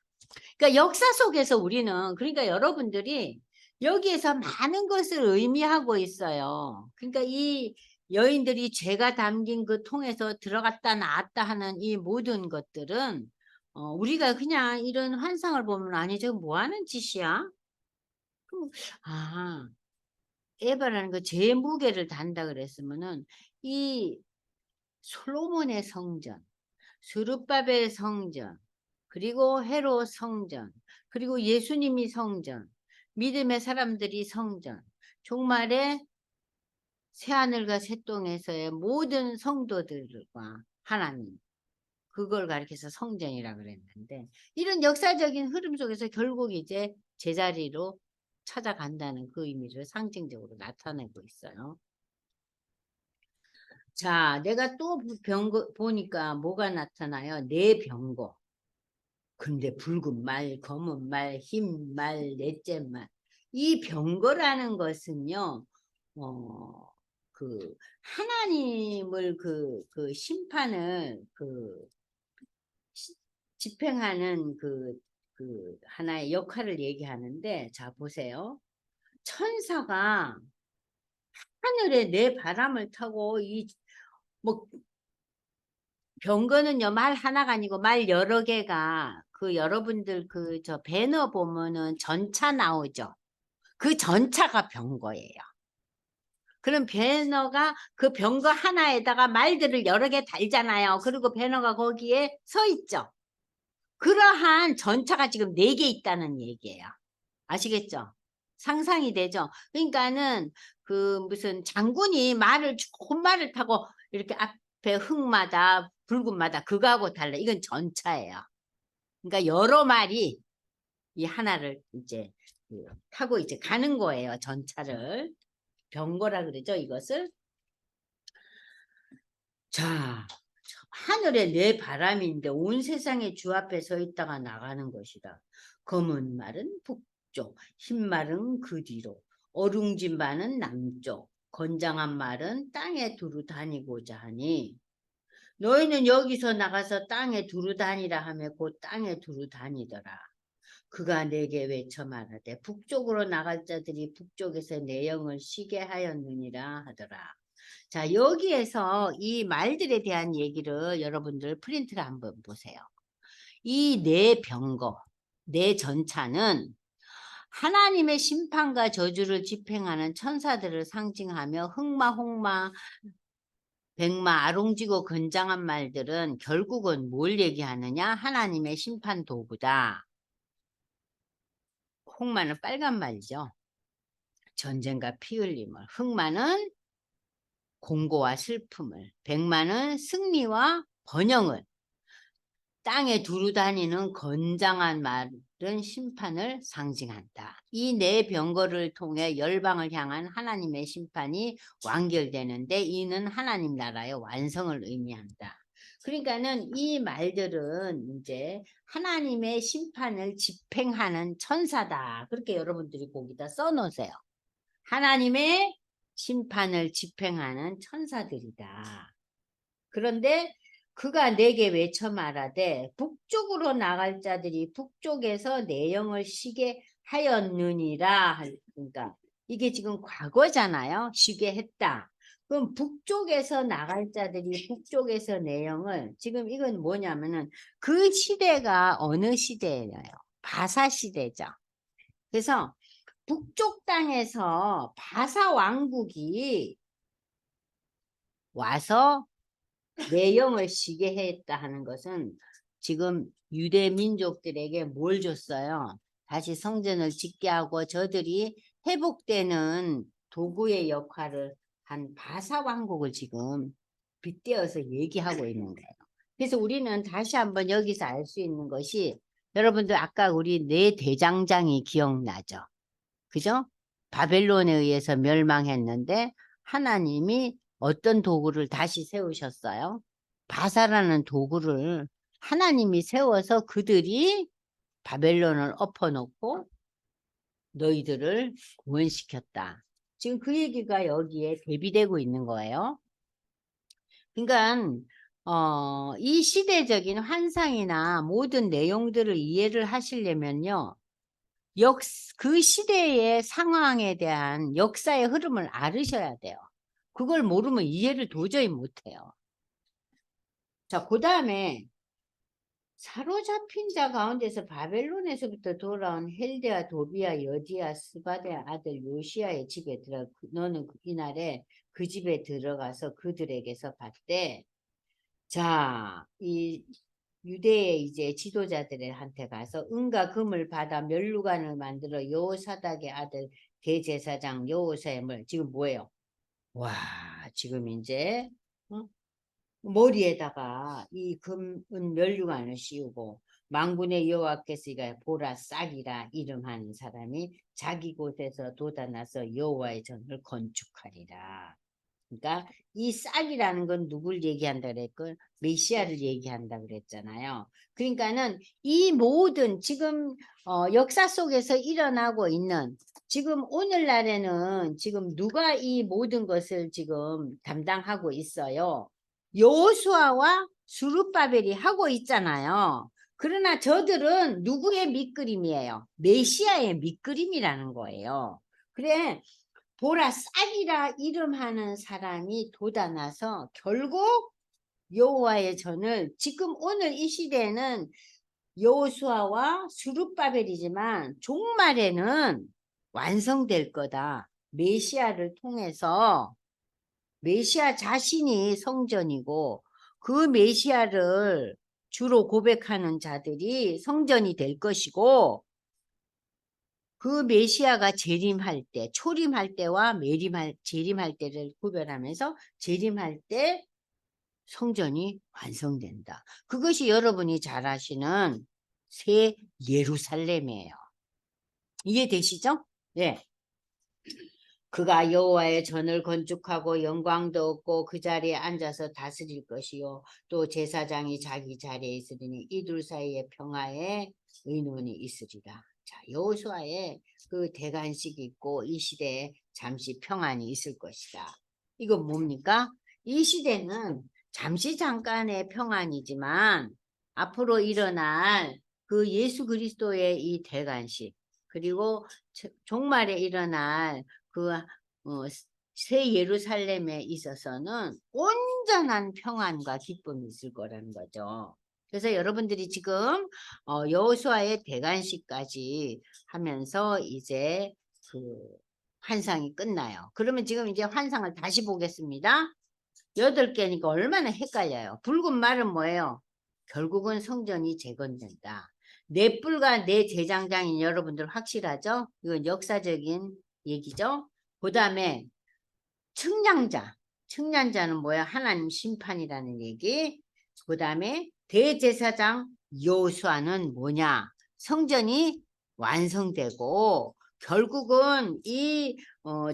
그러니까 역사 속에서 우리는, 그러니까 여러분들이 여기에서 많은 것을 의미하고 있어요. 그러니까 이 여인들이 죄가 담긴 그 통에서 들어갔다 나왔다 하는 이 모든 것들은 우리가 그냥 이런 환상을 보면 아니 저거 뭐 하는 짓이야? 아, 에바라는 거 제 무게를 단다 그랬으면은 이 솔로몬의 성전, 스룹바벨 성전, 그리고 헤롯 성전, 그리고 예수님이 성전, 믿음의 사람들이 성전, 종말에 새하늘과 새똥에서의 모든 성도들과 하나님, 그걸 가리켜서 성전이라 그랬는데, 이런 역사적인 흐름 속에서 결국 이제 제자리로 찾아간다는 그 의미를 상징적으로 나타내고 있어요. 자, 내가 또 병거 보니까 뭐가 나타나요? 네 병거. 근데 붉은 말, 검은 말, 흰 말, 넷째 말. 이 병거라는 것은요, 하나님을 그 심판을 집행하는 그 하나의 역할을 얘기하는데, 자, 보세요. 천사가 하늘에 내 바람을 타고 뭐, 병거는요, 말 하나가 아니고 말 여러 개가, 여러분들 저 배너 보면은 전차 나오죠. 그 전차가 병거예요. 그럼 배너가 그 병거 하나에다가 말들을 여러 개 달잖아요. 그리고 배너가 거기에 서 있죠. 그러한 전차가 지금 4개 있다는 얘기예요. 아시겠죠? 상상이 되죠? 그러니까는 무슨 장군이 좋은 말을 타고 이렇게 앞에 흑마다 붉은마다 그거하고 달라. 이건 전차예요. 그러니까 여러 마리 이 하나를 이제 타고 이제 가는 거예요. 전차를. 병거라 그러죠, 이것을. 자, 하늘에 내 바람인데 온 세상의 주 앞에 서 있다가 나가는 것이다. 검은 말은 북쪽, 흰 말은 그 뒤로, 어룽진 말은 남쪽, 건장한 말은 땅에 두루 다니고자 하니, 너희는 여기서 나가서 땅에 두루 다니라 하며 곧 땅에 두루 다니더라. 그가 내게 외쳐 말하되 북쪽으로 나갈 자들이 북쪽에서 내 영을 쉬게 하였느니라 하더라. 자, 여기에서 이 말들에 대한 얘기를 여러분들 프린트를 한번 보세요. 이 네 병거, 네 전차는 하나님의 심판과 저주를 집행하는 천사들을 상징하며 흑마, 홍마, 백마, 아롱지고 건장한 말들은 결국은 뭘 얘기하느냐? 하나님의 심판 도구다. 홍마는 빨간 말이죠. 전쟁과 피 흘림을. 흑마는 공고와 슬픔을. 백마는 승리와 번영을. 땅에 두루 다니는 건장한 말은 심판을 상징한다. 이 네 병거를 통해 열방을 향한 하나님의 심판이 완결되는데 이는 하나님 나라의 완성을 의미한다. 그러니까는 이 말들은 이제 하나님의 심판을 집행하는 천사다. 그렇게 여러분들이 거기다 써놓으세요. 하나님의 심판을 집행하는 천사들이다. 그런데 그가 내게 외쳐 말하되 북쪽으로 나갈 자들이 북쪽에서 내 영을 쉬게 하였느니라. 그러니까 이게 지금 과거잖아요. 쉬게 했다. 그럼 북쪽에서 나갈 자들이 북쪽에서 내 영을, 지금 이건 뭐냐면은 그 시대가 어느 시대예요? 바사 시대죠. 그래서 북쪽 땅에서 바사 왕국이 와서 내 영을 쉬게 했다 하는 것은 지금 유대 민족들에게 뭘 줬어요? 다시 성전을 짓게 하고 저들이 회복되는 도구의 역할을 한 바사 왕국을 지금 빗대어서 얘기하고 있는 거예요. 그래서 우리는 다시 한번 여기서 알 수 있는 것이, 여러분들 아까 우리 네 대장장이 기억나죠? 그죠? 바벨론에 의해서 멸망했는데 하나님이 어떤 도구를 다시 세우셨어요? 바사라는 도구를 하나님이 세워서 그들이 바벨론을 엎어놓고 너희들을 구원시켰다. 지금 그 얘기가 여기에 대비되고 있는 거예요. 그러니까 이 시대적인 환상이나 모든 내용들을 이해를 하시려면요, 그 시대의 상황에 대한 역사의 흐름을 알으셔야 돼요. 그걸 모르면 이해를 도저히 못해요. 자, 그 다음에 사로잡힌 자 가운데서 바벨론에서부터 돌아온 헬데아, 도비아, 여디아, 스바데 아들 요시아의 집에 너는 이날에 그 집에 들어가서 그들에게서 봤대. 자, 이 유대의 이제 지도자들한테 가서 은과 금을 받아 멸루관을 만들어 여호사닥의 아들 대제사장 여호수아의 물 지금 뭐예요? 와 지금 이제 어? 머리에다가 이 금은 면류관을 씌우고 만군의 여호와께서 이가 보라 싹이라 이름하는 사람이 자기 곳에서 돋아나서 여호와의 전을 건축하리라. 그러니까 이 싹이라는 건 누굴 얘기한다 그랬고 메시아를 얘기한다 그랬잖아요. 그러니까는 이 모든 지금 역사 속에서 일어나고 있는 지금 오늘날에는 지금 누가 이 모든 것을 지금 담당하고 있어요. 여호수아와 스룹바벨이 하고 있잖아요. 그러나 저들은 누구의 밑그림이에요? 메시아의 밑그림이라는 거예요. 그래 보라 싹이라 이름하는 사람이 돋아나서 결국 여호와의 전을 지금 오늘 이 시대에는 여호수아와 스룹바벨이지만 종말에는 완성될 거다. 메시아를 통해서 메시아 자신이 성전이고 그 메시아를 주로 고백하는 자들이 성전이 될 것이고 그 메시아가 재림할 때, 초림할 때와 재림할 때를 구별하면서 재림할 때 성전이 완성된다. 그것이 여러분이 잘 아시는 새 예루살렘이에요. 이해되시죠? 네. 그가 여호와의 전을 건축하고 영광도 얻고 그 자리에 앉아서 다스릴 것이요 또 제사장이 자기 자리에 있으리니 이 둘 사이에 평화의 의논이 있으리라. 자, 여호수아의 그 대관식이 있고 이 시대에 잠시 평안이 있을 것이다. 이건 뭡니까? 이 시대는 잠시 잠깐의 평안이지만 앞으로 일어날 그 예수 그리스도의 이 대관식 그리고 종말에 일어날 그 새 예루살렘에 있어서는 온전한 평안과 기쁨이 있을 거라는 거죠. 그래서 여러분들이 지금 여호수아의 대관식까지 하면서 이제 그 환상이 끝나요. 그러면 지금 이제 환상을 다시 보겠습니다. 8개니까 얼마나 헷갈려요. 붉은 말은 뭐예요? 결국은 성전이 재건된다. 내 뿔과 내 제장장인 여러분들 확실하죠? 이건 역사적인 얘기죠. 그 다음에 측량자. 측량자는 뭐야? 하나님 심판이라는 얘기. 그 다음에 대제사장 여호수아는 뭐냐? 성전이 완성되고 결국은 이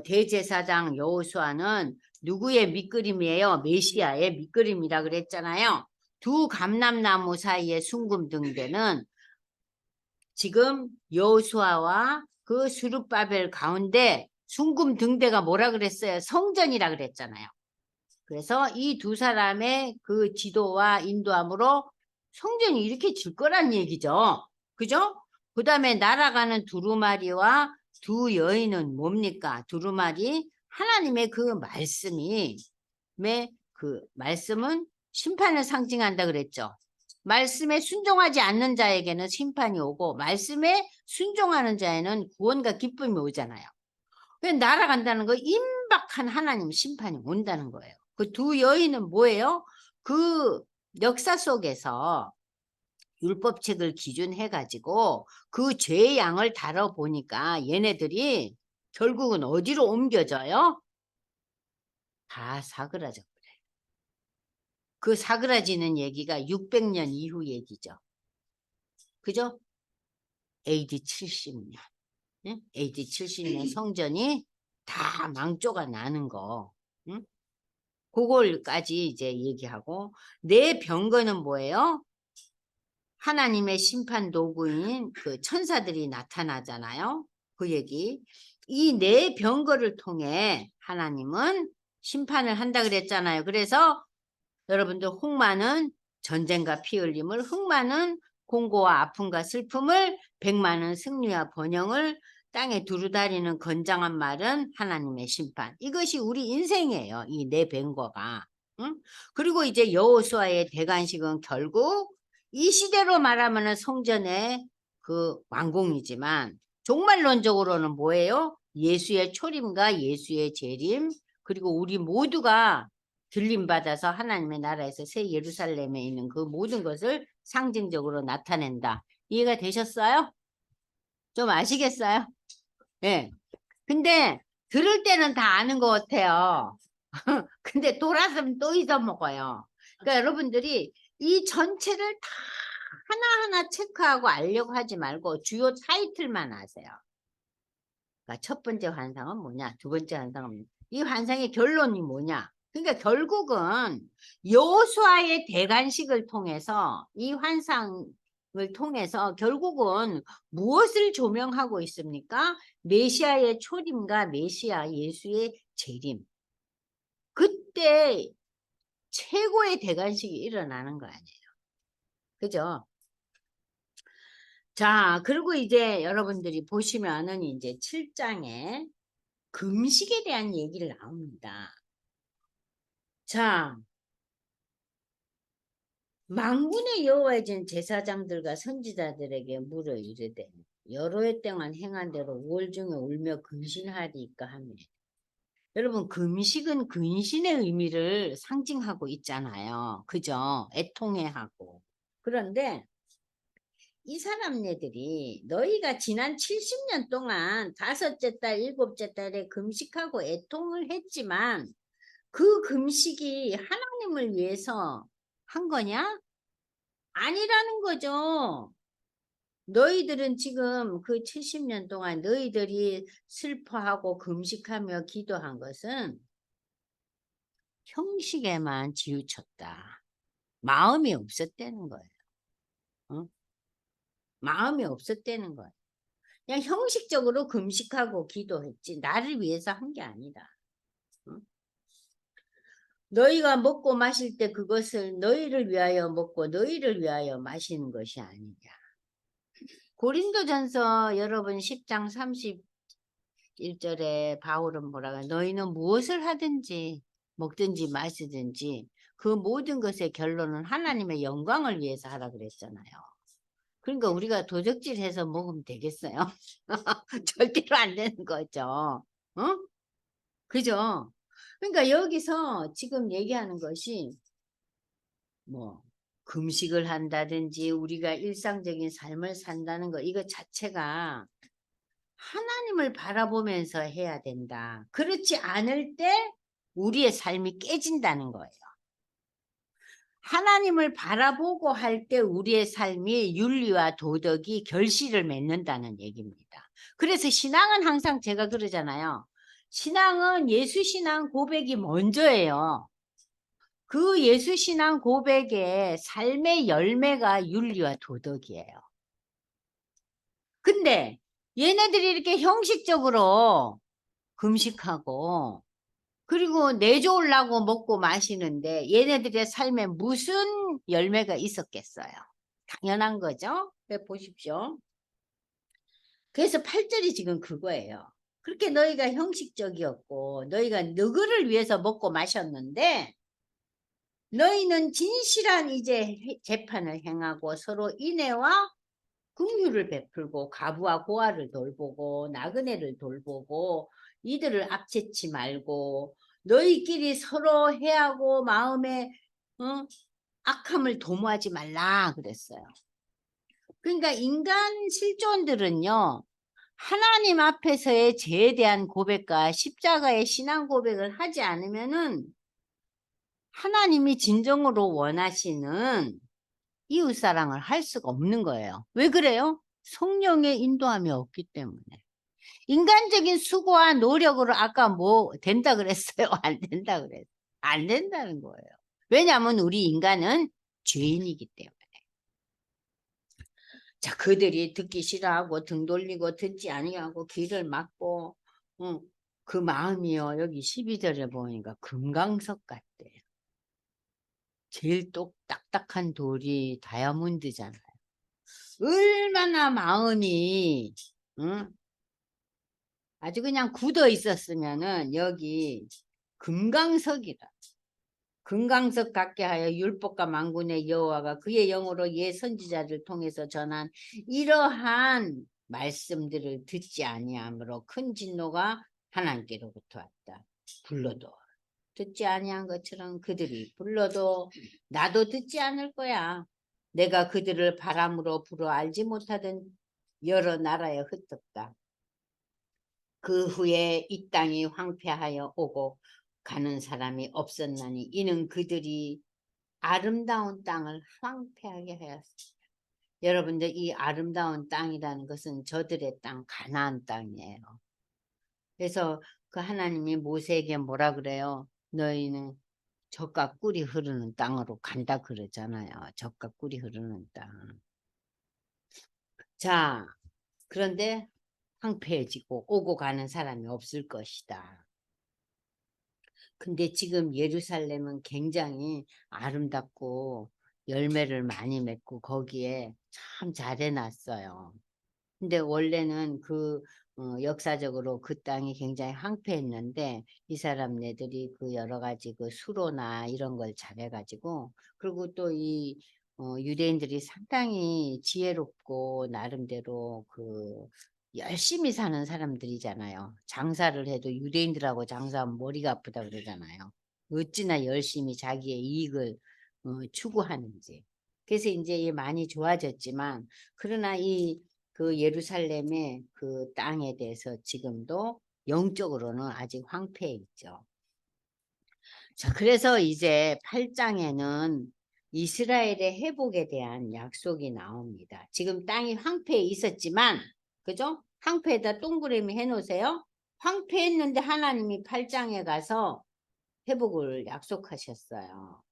대제사장 여호수아는 누구의 밑그림이에요? 메시아의 밑그림이라 그랬잖아요. 두 감람나무 사이에 순금등대는 지금 여호수아와 그 스룹바벨 가운데 순금등대가 뭐라 그랬어요? 성전이라 그랬잖아요. 그래서 이 두 사람의 그 지도와 인도함으로 성전이 이렇게 질 거란 얘기죠. 그죠? 그 다음에 날아가는 두루마리와 두 여인은 뭡니까? 두루마리 하나님의 그 말씀이 그 말씀은 심판을 상징한다 그랬죠. 말씀에 순종하지 않는 자에게는 심판이 오고 말씀에 순종하는 자에는 구원과 기쁨이 오잖아요. 날아간다는 거 임박한 하나님 심판이 온다는 거예요. 그 두 여인은 뭐예요? 그 역사 속에서 율법책을 기준해 가지고 그 죄의 양을 다뤄보니까 얘네들이 결국은 어디로 옮겨져요? 다 사그라져. 그 사그라지는 얘기가 600년 이후 얘기죠. 그죠? AD 70년. 응? AD 70년 성전이 다 망조가 나는 거. 응? 그걸까지 이제 얘기하고 내 병거는 뭐예요? 하나님의 심판 도구인 그 천사들이 나타나잖아요. 그 얘기. 이 내 병거를 통해 하나님은 심판을 한다 그랬잖아요. 그래서 여러분들 홍마는 전쟁과 피 흘림을 흑마는 공고와 아픔과 슬픔을 백마는 승리와 번영을 땅에 두루다니는 건장한 말은 하나님의 심판. 이것이 우리 인생이에요. 이 내 뱅거가. 응? 그리고 이제 여호수아의 대관식은 결국 이 시대로 말하면 성전의 그 완공이지만 종말론적으로는 뭐예요? 예수의 초림과 예수의 재림 그리고 우리 모두가 들림받아서 하나님의 나라에서 새 예루살렘에 있는 그 모든 것을 상징적으로 나타낸다. 이해가 되셨어요? 좀 아시겠어요? 네. 근데 들을 때는 다 아는 것 같아요. 근데 돌아서면 또 잊어먹어요. 그러니까 여러분들이 이 전체를 다 하나하나 체크하고 알려고 하지 말고 주요 타이틀만 아세요. 그러니까 첫 번째 환상은 뭐냐, 두 번째 환상은 뭐냐, 이 환상의 결론이 뭐냐. 그러니까 결국은 여호수아의 대관식을 통해서 이 환상을 통해서 결국은 무엇을 조명하고 있습니까? 메시아의 초림과 메시아 예수의 재림. 그때 최고의 대관식이 일어나는 거 아니에요. 그죠? 자, 그리고 이제 여러분들이 보시면은 이제 7장에 금식에 대한 얘기를 나옵니다. 자, 만군의 여호와의 제사장들과 선지자들에게 물어 이르되 여러 해 동안 행한 대로 5월 중에 울며 근신하리이까 하며. 여러분, 금식은 근신의 의미를 상징하고 있잖아요. 그죠? 애통해하고. 그런데 이 사람네들이 너희가 지난 70년 동안 다섯째 달, 일곱째 달에 금식하고 애통을 했지만 그 금식이 하나님을 위해서 한 거냐? 아니라는 거죠. 너희들은 지금 그 70년 동안 너희들이 슬퍼하고 금식하며 기도한 것은 형식에만 치우쳤다. 마음이 없었다는 거예요. 어? 마음이 없었다는 거예요. 그냥 형식적으로 금식하고 기도했지 나를 위해서 한 게 아니다. 어? 너희가 먹고 마실 때 그것을 너희를 위하여 먹고 너희를 위하여 마시는 것이 아니냐. 고린도전서 여러분 10장 31절에 바울은 뭐라고 너희는 무엇을 하든지 먹든지 마시든지 그 모든 것의 결론은 하나님의 영광을 위해서 하라 그랬잖아요. 그러니까 우리가 도적질해서 먹으면 되겠어요? 절대로 안 되는 거죠. 어? 그죠? 그러니까 여기서 지금 얘기하는 것이 뭐 금식을 한다든지 우리가 일상적인 삶을 산다는 거 이거 자체가 하나님을 바라보면서 해야 된다. 그렇지 않을 때 우리의 삶이 깨진다는 거예요. 하나님을 바라보고 할 때 우리의 삶이 윤리와 도덕이 결실을 맺는다는 얘기입니다. 그래서 신앙은 항상 제가 그러잖아요. 신앙은 예수신앙 고백이 먼저예요. 그 예수신앙 고백의 삶의 열매가 윤리와 도덕이에요. 근데 얘네들이 이렇게 형식적으로 금식하고 그리고 내좋으려고 먹고 마시는데 얘네들의 삶에 무슨 열매가 있었겠어요? 당연한 거죠. 보십시오. 그래서 8절이 지금 그거예요. 그렇게 너희가 형식적이었고 너희가 너그를 위해서 먹고 마셨는데 너희는 진실한 이제 재판을 행하고 서로 인애와 긍휼을 베풀고 가부와 고아를 돌보고 나그네를 돌보고 이들을 압제치 말고 너희끼리 서로 해하고 마음에 악함을 도모하지 말라 그랬어요. 그러니까 인간 실존들은요. 하나님 앞에서의 죄에 대한 고백과 십자가의 신앙 고백을 하지 않으면은 하나님이 진정으로 원하시는 이웃사랑을 할 수가 없는 거예요. 왜 그래요? 성령의 인도함이 없기 때문에. 인간적인 수고와 노력으로 아까 뭐 된다 그랬어요? 안 된다 그랬어요? 안 된다는 거예요. 왜냐하면 우리 인간은 죄인이기 때문에. 자, 그들이 듣기 싫어하고 등 돌리고 듣지 아니하고 귀를 막고 그 마음이요. 여기 12절에 보니까 금강석 같대요. 제일 딱딱한 돌이 다이아몬드잖아요. 얼마나 마음이 아주 그냥 굳어 있었으면은 여기 금강석이라. 금강석 같게 하여 율법과 만군의 여호와가 그의 영으로 예 선지자를 통해서 전한 이러한 말씀들을 듣지 아니하므로 큰 진노가 하나님께로부터 왔다. 불러도 듣지 아니한 것처럼 그들이 불러도 나도 듣지 않을 거야. 내가 그들을 바람으로 불어 알지 못하던 여러 나라에 흩었다. 그 후에 이 땅이 황폐하여 오고 가는 사람이 없었나니 이는 그들이 아름다운 땅을 황폐하게 하였습니다. 여러분들 이 아름다운 땅이라는 것은 저들의 땅 가나안 땅이에요. 그래서 그 하나님이 모세에게 뭐라 그래요? 너희는 젖과 꿀이 흐르는 땅으로 간다 그러잖아요. 젖과 꿀이 흐르는 땅. 자, 그런데 황폐해지고 오고 가는 사람이 없을 것이다. 근데 지금 예루살렘은 굉장히 아름답고 열매를 많이 맺고 거기에 참 잘 해놨어요. 근데 원래는 역사적으로 그 땅이 굉장히 황폐했는데 이 사람네들이 그 여러 가지 그 수로나 이런 걸 잘해가지고 그리고 또 유대인들이 상당히 지혜롭고 나름대로 열심히 사는 사람들이잖아요. 장사를 해도 유대인들하고 장사하면 머리가 아프다 그러잖아요. 어찌나 열심히 자기의 이익을 추구하는지. 그래서 이제 많이 좋아졌지만 그러나 그 예루살렘의 그 땅에 대해서 지금도 영적으로는 아직 황폐해 있죠. 자, 그래서 이제 8장에는 이스라엘의 회복에 대한 약속이 나옵니다. 지금 땅이 황폐해 있었지만, 그죠? 황폐에다 동그라미 해놓으세요. 황폐했는데 하나님이 8장에 가서 회복을 약속하셨어요.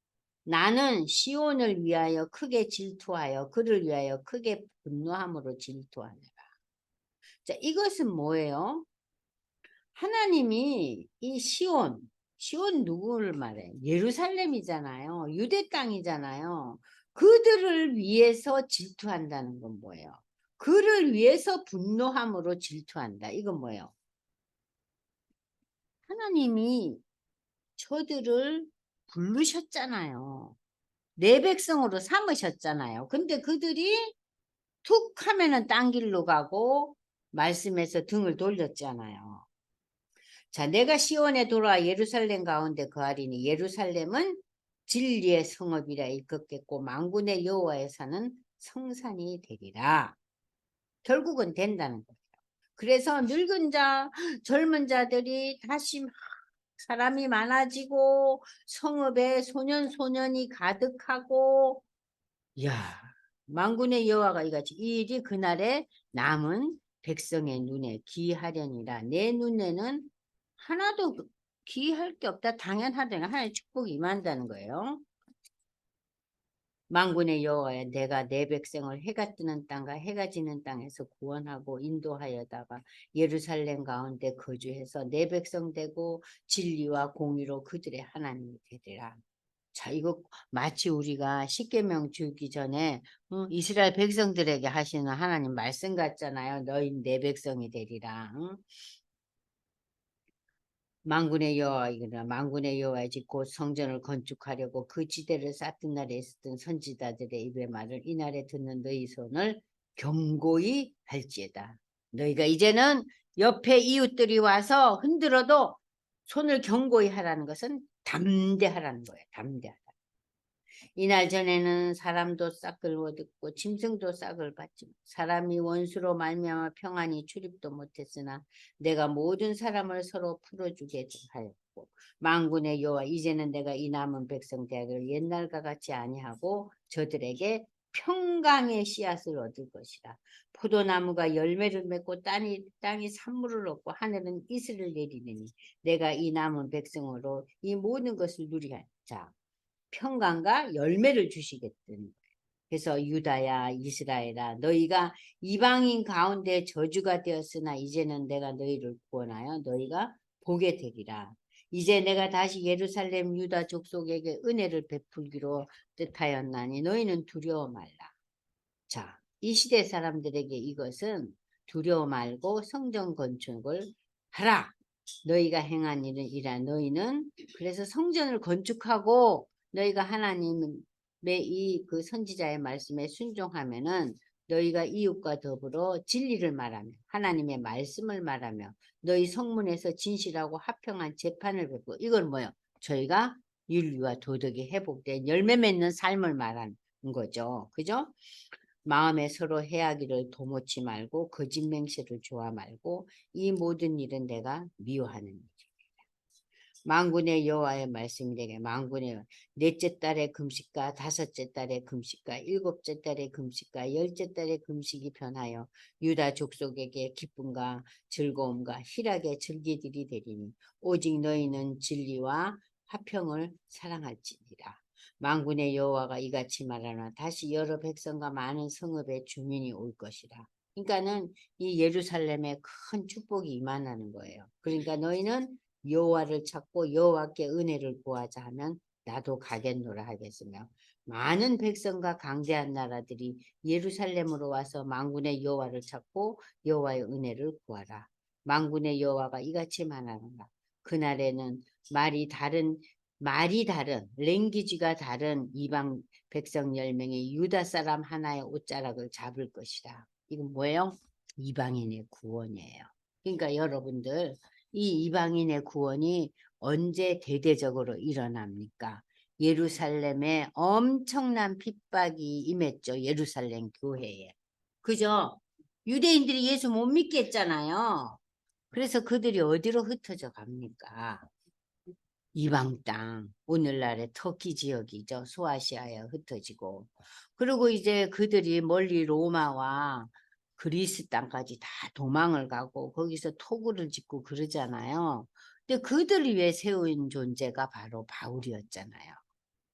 나는 시온을 위하여 크게 질투하여 그를 위하여 크게 분노함으로 질투하느라. 자, 이것은 뭐예요? 하나님이 이 시온 누구를 말해? 예루살렘이잖아요. 유대 땅이잖아요. 그들을 위해서 질투한다는 건 뭐예요? 그를 위해서 분노함으로 질투한다. 이건 뭐예요? 하나님이 저들을 부르셨잖아요. 내 백성으로 삼으셨잖아요. 근데 그들이 툭 하면은 딴 길로 가고 말씀에서 등을 돌렸잖아요. 자, 내가 시온에 돌아와 예루살렘 가운데 거하리니 예루살렘은 진리의 성읍이라 일컫겠고 만군의 여호와의 산은 성산이 되리라. 결국은 된다는 거예요. 그래서 늙은 자, 젊은 자들이 다시 막 사람이 많아지고 성읍에 소년이 가득하고 야, 만군의 여호와가 이같이 이 일이 그날에 남은 백성의 눈에 기하려니라. 내 눈에는 하나도 기할 게 없다. 당연하다. 하나의 축복이 임한다는 거예요. 만군의 여호와여, 내가 내 백성을 해가 뜨는 땅과 해가 지는 땅에서 구원하고 인도하여다가 예루살렘 가운데 거주해서 내 백성 되고 진리와 공의로 그들의 하나님이 되리라. 자, 이거 마치 우리가 십계명 주기 전에 이스라엘 백성들에게 하시는 하나님 말씀 같잖아요. 너희 내 백성이 되리라. 응? 만군의 여호와 이거라. 만군의 여호와의 집 곧 성전을 건축하려고 그 지대를 쌓던 날에 있었던 선지자들의 입의 말을 이날에 듣는 너희 손을 견고히 할지어다. 너희가 이제는 옆에 이웃들이 와서 흔들어도 손을 견고히 하라는 것은 담대하라는 거예요. 담대하라. 이날 전에는 사람도 싹을 얻었고 짐승도 싹을 받지 사람이 원수로 말미암아 평안히 출입도 못했으나 내가 모든 사람을 서로 풀어주게 하였고 만군의 여호와 이제는 내가 이 남은 백성 대학을 옛날과 같이 아니하고 저들에게 평강의 씨앗을 얻을 것이라. 포도나무가 열매를 맺고 땅이 산물을 얻고 하늘은 이슬을 내리느니 내가 이 남은 백성으로 이 모든 것을 누리하자. 자, 평강과 열매를 주시겠다는 거예요. 그래서 유다야 이스라엘아 너희가 이방인 가운데 저주가 되었으나 이제는 내가 너희를 구원하여 너희가 복이 되리라. 이제 내가 다시 예루살렘 유다 족속에게 은혜를 베풀기로 뜻하였나니 너희는 두려워 말라. 자, 이 시대 사람들에게 이것은 두려워 말고 성전 건축을 하라. 너희가 행한 일은 이라. 너희는 그래서 성전을 건축하고 너희가 하나님의 그 선지자의 말씀에 순종하면은 너희가 이웃과 더불어 진리를 말하며 하나님의 말씀을 말하며 너희 성문에서 진실하고 합평한 재판을 뵙고 이건 뭐예요? 저희가 윤리와 도덕이 회복된 열매 맺는 삶을 말하는 거죠. 그죠? 마음에 서로 해하기를 도모치 말고 거짓 맹세를 좋아 말고 이 모든 일은 내가 미워하는 일. 만군의 여호와의 말씀이 되게 만군의 넷째 달의 금식과 다섯째 달의 금식과 일곱째 달의 금식과 열째 달의 금식이 변하여 유다 족속에게 기쁨과 즐거움과 희락의 즐기들이 되리니 오직 너희는 진리와 화평을 사랑할지니라. 만군의 여호와가 이같이 말하나 다시 여러 백성과 많은 성읍의 주민이 올 것이라. 그러니까는 이 예루살렘에 큰 축복이 임한다는 거예요. 그러니까 너희는 여호와를 찾고 여호와께 은혜를 구하자 하면 나도 가겠노라 하겠으며 많은 백성과 강대한 나라들이 예루살렘으로 와서 만군의 여호와를 찾고 여호와의 은혜를 구하라. 만군의 여호와가 이같이 말하노라. 그날에는 말이 다른 랭귀지가 다른 이방 백성 10명이 유다 사람 하나의 옷자락을 잡을 것이다. 이건 뭐예요? 이방인의 구원이에요. 그러니까 여러분들 이 이방인의 구원이 언제 대대적으로 일어납니까? 예루살렘에 엄청난 핍박이 임했죠. 예루살렘 교회에. 그죠? 유대인들이 예수 못 믿겠잖아요. 그래서 그들이 어디로 흩어져 갑니까? 이방 땅, 오늘날의 터키 지역이죠. 소아시아에 흩어지고. 그리고 이제 그들이 멀리 로마와 그리스 땅까지 다 도망을 가고 거기서 토굴을 짓고 그러잖아요. 근데 그들을 위해 세운 존재가 바로 바울이었잖아요.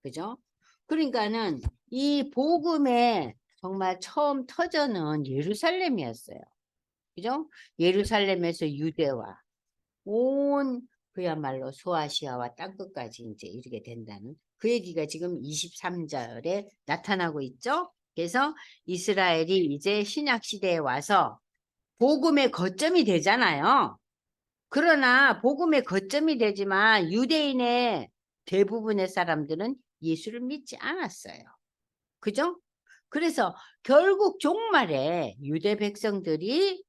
그죠? 그러니까는 이 복음의 정말 처음 터전은 예루살렘이었어요. 그죠? 예루살렘에서 유대와 온 그야말로 소아시아와 땅끝까지 이제 이르게 된다는 그 얘기가 지금 23절에 나타나고 있죠. 그래서 이스라엘이 이제 신약 시대에 와서 복음의 거점이 되잖아요. 그러나 복음의 거점이 되지만 유대인의 대부분의 사람들은 예수를 믿지 않았어요. 그죠? 그래서 결국 종말에 유대 백성들이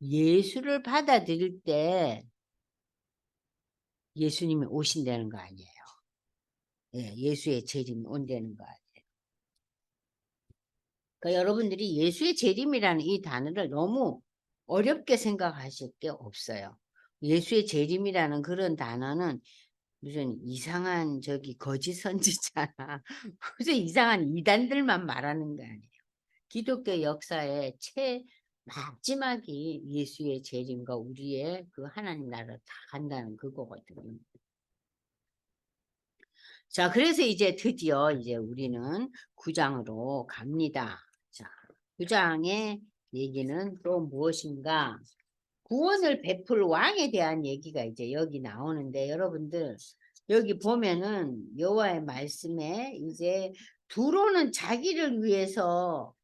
예수를 받아들일 때 예수님이 오신다는 거 아니에요. 예, 예수의 재림이 온다는 거 아니에요. 그러니까 여러분들이 예수의 재림이라는 이 단어를 너무 어렵게 생각하실 게 없어요. 예수의 재림이라는 그런 단어는 무슨 이상한 저기 거짓 선지자나 무슨 이상한 이단들만 말하는 거 아니에요. 기독교 역사의 마지막이 예수의 재림과 우리의 그 하나님 나라를 다 간다는 그거거든요. 자, 그래서 이제 드디어 이제 우리는 9장으로 갑니다. 자, 9장의 얘기는 또 무엇인가? 구원을 베풀 왕에 대한 얘기가 이제 여기 나오는데 여러분들 여기 보면은 여호와의 말씀에 이제 두로는 자기를 위해서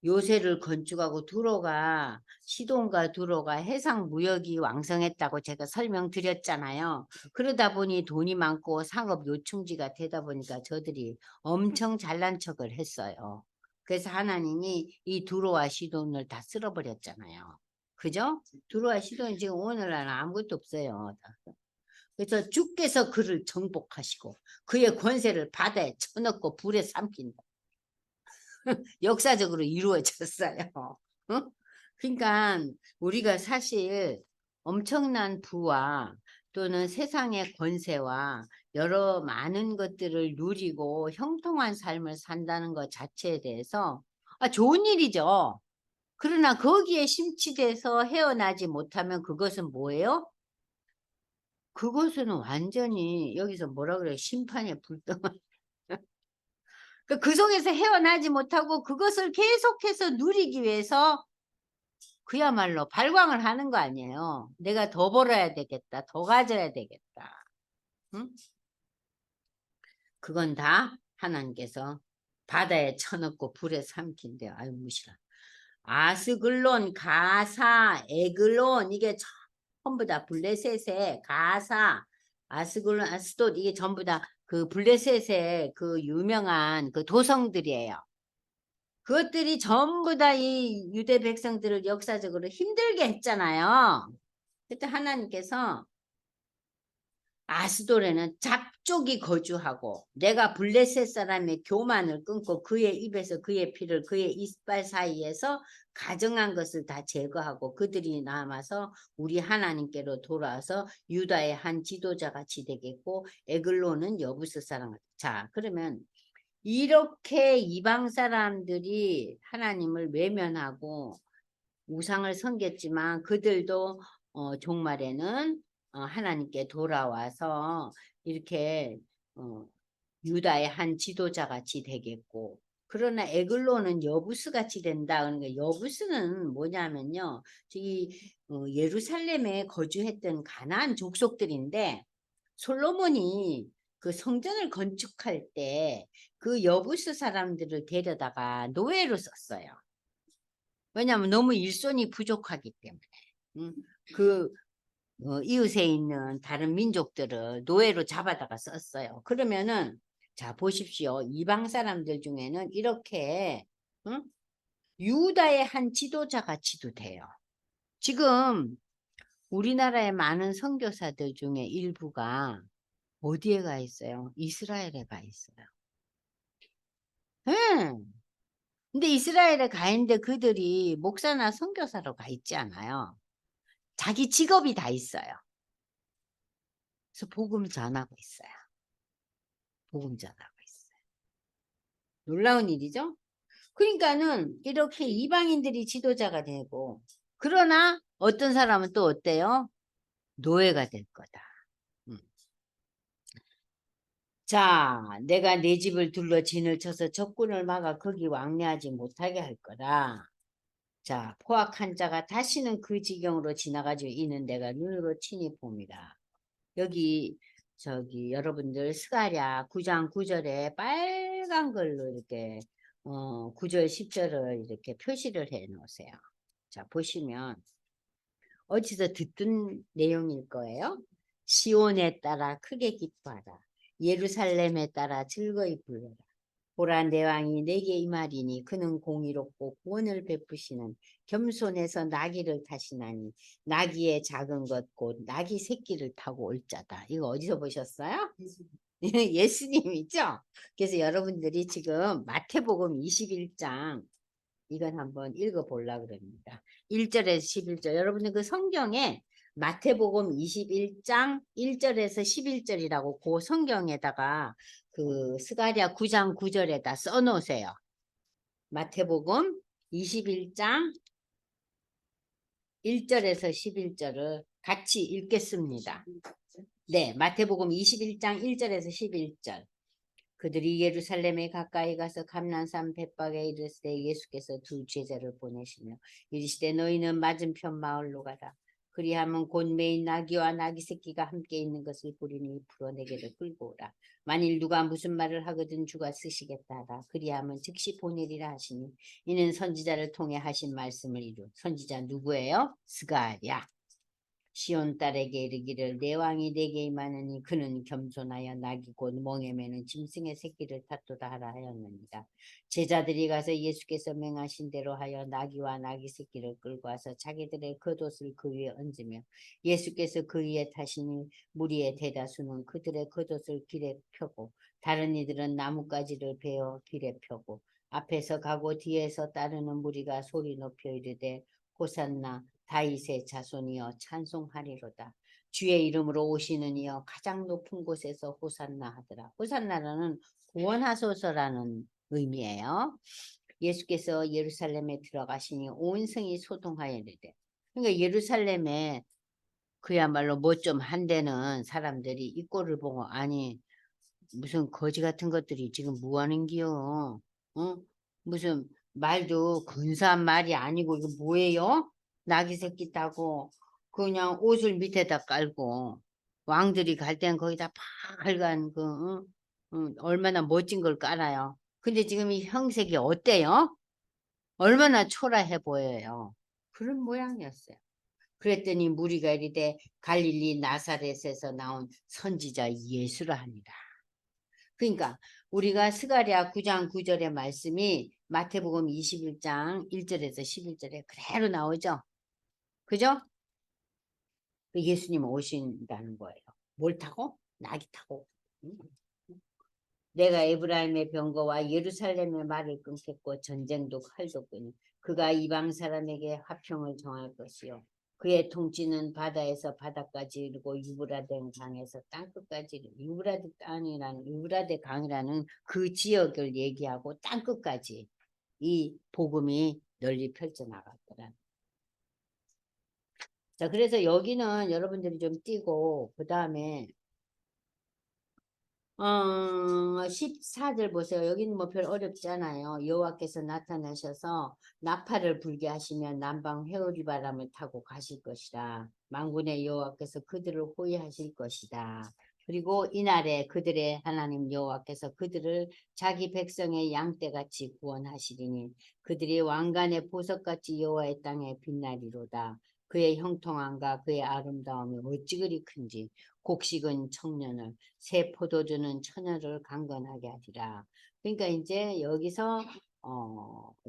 요새를 건축하고 두로가 시돈과 두로가 해상 무역이 왕성했다고 제가 설명드렸잖아요. 그러다 보니 돈이 많고 상업 요충지가 되다 보니까 저들이 엄청 잘난 척을 했어요. 그래서 하나님이 이 두로와 시돈을 다 쓸어버렸잖아요. 그죠? 두로와 시돈이 지금 오늘날은 아무것도 없어요. 그래서 주께서 그를 정복하시고 그의 권세를 바다에 쳐넣고 불에 삼킨다. 역사적으로 이루어졌어요. 어? 그러니까 우리가 사실 엄청난 부와 또는 세상의 권세와 여러 많은 것들을 누리고 형통한 삶을 산다는 것 자체에 대해서 좋은 일이죠. 그러나 거기에 심취돼서 헤어나지 못하면 그것은 뭐예요? 그것은 완전히 여기서 뭐라 그래요? 심판의 불덩어리. 그 속에서 헤어나지 못하고 그것을 계속해서 누리기 위해서 그야말로 발광을 하는 거 아니에요. 내가 더 벌어야 되겠다. 더 가져야 되겠다. 응? 그건 다 하나님께서 바다에 쳐넣고 불에 삼킨대요. 아유 무시라. 아스글론, 가사, 에글론 이게 전부 다 블레셋의 가사, 아스글론, 아스돗 이게 전부 다 그 블레셋의 그 유명한 그 도성들이에요. 그것들이 전부 다 이 유대 백성들을 역사적으로 힘들게 했잖아요. 그때 하나님께서 아스돌에는 북쪽이 거주하고 내가 블레셋 사람의 교만을 끊고 그의 입에서 그의 피를 그의 이빨 사이에서 가정한 것을 다 제거하고 그들이 남아서 우리 하나님께로 돌아와서 유다의 한 지도자같이 되겠고 에글론은 여부스 사람. 자, 그러면 이렇게 이방 사람들이 하나님을 외면하고 우상을 섬겼지만 그들도 종말에는 하나님께 돌아와서 이렇게 유다의 한 지도자같이 되겠고, 그러나 에글론은 여부스같이 된다. 그러니까 여부스는 뭐냐면요, 이 예루살렘에 거주했던 가나안 족속들인데 솔로몬이 그 성전을 건축할 때 그 여부스 사람들을 데려다가 노예로 썼어요. 왜냐하면 너무 일손이 부족하기 때문에. 그 이웃에 있는 다른 민족들을 노예로 잡아다가 썼어요. 그러면은 자 보십시오. 이방 사람들 중에는 이렇게 유다의 한 지도자같이도 돼요. 지금 우리나라의 많은 선교사들 중에 일부가 어디에 가 있어요? 이스라엘에 가 있어요. 응. 근데 이스라엘에 가 있는데 그들이 목사나 선교사로 가 있지 않아요. 자기 직업이 다 있어요. 그래서 복음을 전하고 있어요. 복음 전하고 있어요. 놀라운 일이죠? 그러니까는 이렇게 이방인들이 지도자가 되고, 그러나 어떤 사람은 또 어때요? 노예가 될 거다. 자, 내가 내 집을 둘러 진을 쳐서 적군을 막아 거기 왕래하지 못하게 할 거다. 자, 포악한 자가 다시는 그 지경으로 지나가지 이는 내가 눈으로 친히 봅니다. 여기 여러분들 스가랴 9장 9절에 빨간 걸로 이렇게 9절 10절을 이렇게 표시를 해 놓으세요. 자, 보시면 어디서 듣던 내용일 거예요. 시온에 따라 크게 기뻐하라. 예루살렘에 따라 즐거이 불러라. 보라 내 왕이 내게 임하리니 그는 공의롭고 구원을 베푸시는 겸손해서 나귀를 타시나니 나귀의 작은 것 곧 나귀 새끼를 타고 올 자다. 이거 어디서 보셨어요? 예수님이죠? 그래서 여러분들이 지금 마태복음 21장 이건 한번 읽어보려고 그럽니다. 1절에서 11절. 여러분들 그 성경에 마태복음 21장 1절에서 11절이라고 그 성경에다가 그 스가랴 9장 9절에다 써놓으세요. 마태복음 21장 1절에서 11절을 같이 읽겠습니다. 네, 마태복음 21장 1절에서 11절. 그들이 예루살렘에 가까이 가서 감난산 벳박에 이르시되 예수께서 두 제자를 보내시며 이르시되 너희는 맞은편 마을로 가라. 그리하면 곧 매인 나귀와 나귀 새끼가 함께 있는 것을 보리니 풀어 내게로 끌고 오라. 만일 누가 무슨 말을 하거든 주가 쓰시겠다 하라. 그리하면 즉시 보내리라 하시니 이는 선지자를 통해 하신 말씀을 이루. 선지자 누구예요? 스가랴. 시온 딸에게 이르기를 내 왕이 내게 임하느니 그는 겸손하여 나귀 곧 멍에 매는 짐승의 새끼를 탓도다 하라 하였느니라. 제자들이 가서 예수께서 명하신 대로 하여 나귀와 나귀 새끼를 끌고 와서 자기들의 겉옷을 그 위에 얹으며 예수께서 그 위에 타시니 무리의 대다수는 그들의 겉옷을 길에 펴고 다른 이들은 나뭇가지를 베어 길에 펴고 앞에서 가고 뒤에서 따르는 무리가 소리 높여 이르되 호산나 다윗의 자손이여 찬송하리로다. 주의 이름으로 오시는 이여 가장 높은 곳에서 호산나 하더라. 호산나라는 구원하소서라는 의미예요. 예수께서 예루살렘에 들어가시니 온 성이 소동하여 이르되. 그러니까 예루살렘에 그야말로 뭐 좀 한데는 사람들이 이 꼴을 보고 아니 무슨 거지 같은 것들이 지금 뭐 하는기요? 무슨 말도 근사한 말이 아니고 이거 뭐예요? 나귀 새끼 따고 그냥 옷을 밑에다 깔고 왕들이 갈 땐 거기다 빨간 얼마나 멋진 걸 깔아요. 근데 지금 이 형색이 어때요? 얼마나 초라해 보여요. 그런 모양이었어요. 그랬더니 무리가 이르되 갈릴리 나사렛에서 나온 선지자 예수라 하니라. 그러니까 우리가 스가랴 9장 9절의 말씀이 마태복음 21장 1절에서 11절에 그대로 나오죠. 그죠? 예수님 오신다는 거예요. 뭘 타고? 나귀 타고. 내가 에브라임의 병거와 예루살렘의 말을 끊겠고 전쟁도 칼도 끄니 그가 이방 사람에게 화평을 정할 것이요 그의 통치는 바다에서 바다까지 이르고 유브라데 강에서 땅끝까지 이르고 유브라데 강이라는 그 지역을 얘기하고 땅끝까지 이 복음이 널리 펼쳐나갈 거라. 자, 그래서 여기는 여러분들이 좀 띄고 그 다음에 14절 보세요. 여기는 뭐 별 어렵지 않아요. 여호와께서 나타나셔서 나팔을 불게 하시면 남방 회오리 바람을 타고 가실 것이다. 만군의 여호와께서 그들을 호위하실 것이다. 그리고 이날에 그들의 하나님 여호와께서 그들을 자기 백성의 양떼같이 구원하시리니 그들이 왕관의 보석같이 여호와의 땅에 빛나리로다. 그의 형통함과 그의 아름다움이 어찌 그리 큰지 곡식은 청년을 새 포도주는 처녀를 강건하게 하리라. 그러니까 이제 여기서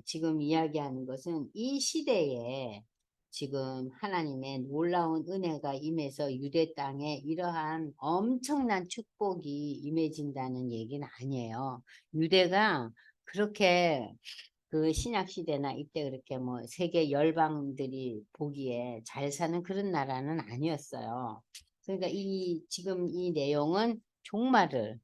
지금 이야기하는 것은 이 시대에 지금 하나님의 놀라운 은혜가 임해서 유대 땅에 이러한 엄청난 축복이 임해진다는 얘기는 아니에요. 유대가 그렇게 그 신약 시대나 이때 그렇게 뭐 세계 열방들이 보기에 잘 사는 그런 나라는 아니었어요. 그러니까 지금 이 내용은 종말을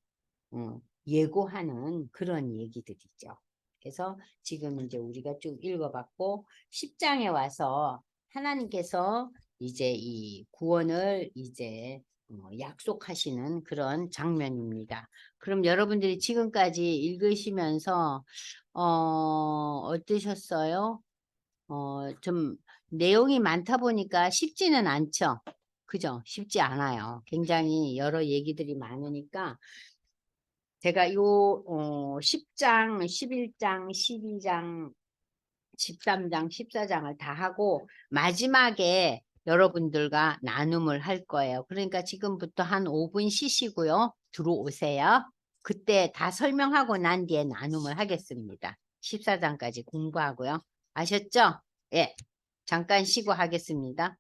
예고하는 그런 얘기들이죠. 그래서 지금 이제 우리가 쭉 읽어봤고 10장에 와서 하나님께서 이제 이 구원을 이제 약속하시는 그런 장면입니다. 그럼 여러분들이 지금까지 읽으시면서 어떠셨어요? 좀 내용이 많다 보니까 쉽지는 않죠. 그죠? 쉽지 않아요. 굉장히 여러 얘기들이 많으니까 제가 요 10장, 11장, 12장, 13장, 14장을 다 하고 마지막에 여러분들과 나눔을 할 거예요. 그러니까 지금부터 한 5분 쉬시고요. 들어오세요. 그때 다 설명하고 난 뒤에 나눔을 하겠습니다. 14장까지 공부하고요. 아셨죠? 예. 잠깐 쉬고 하겠습니다.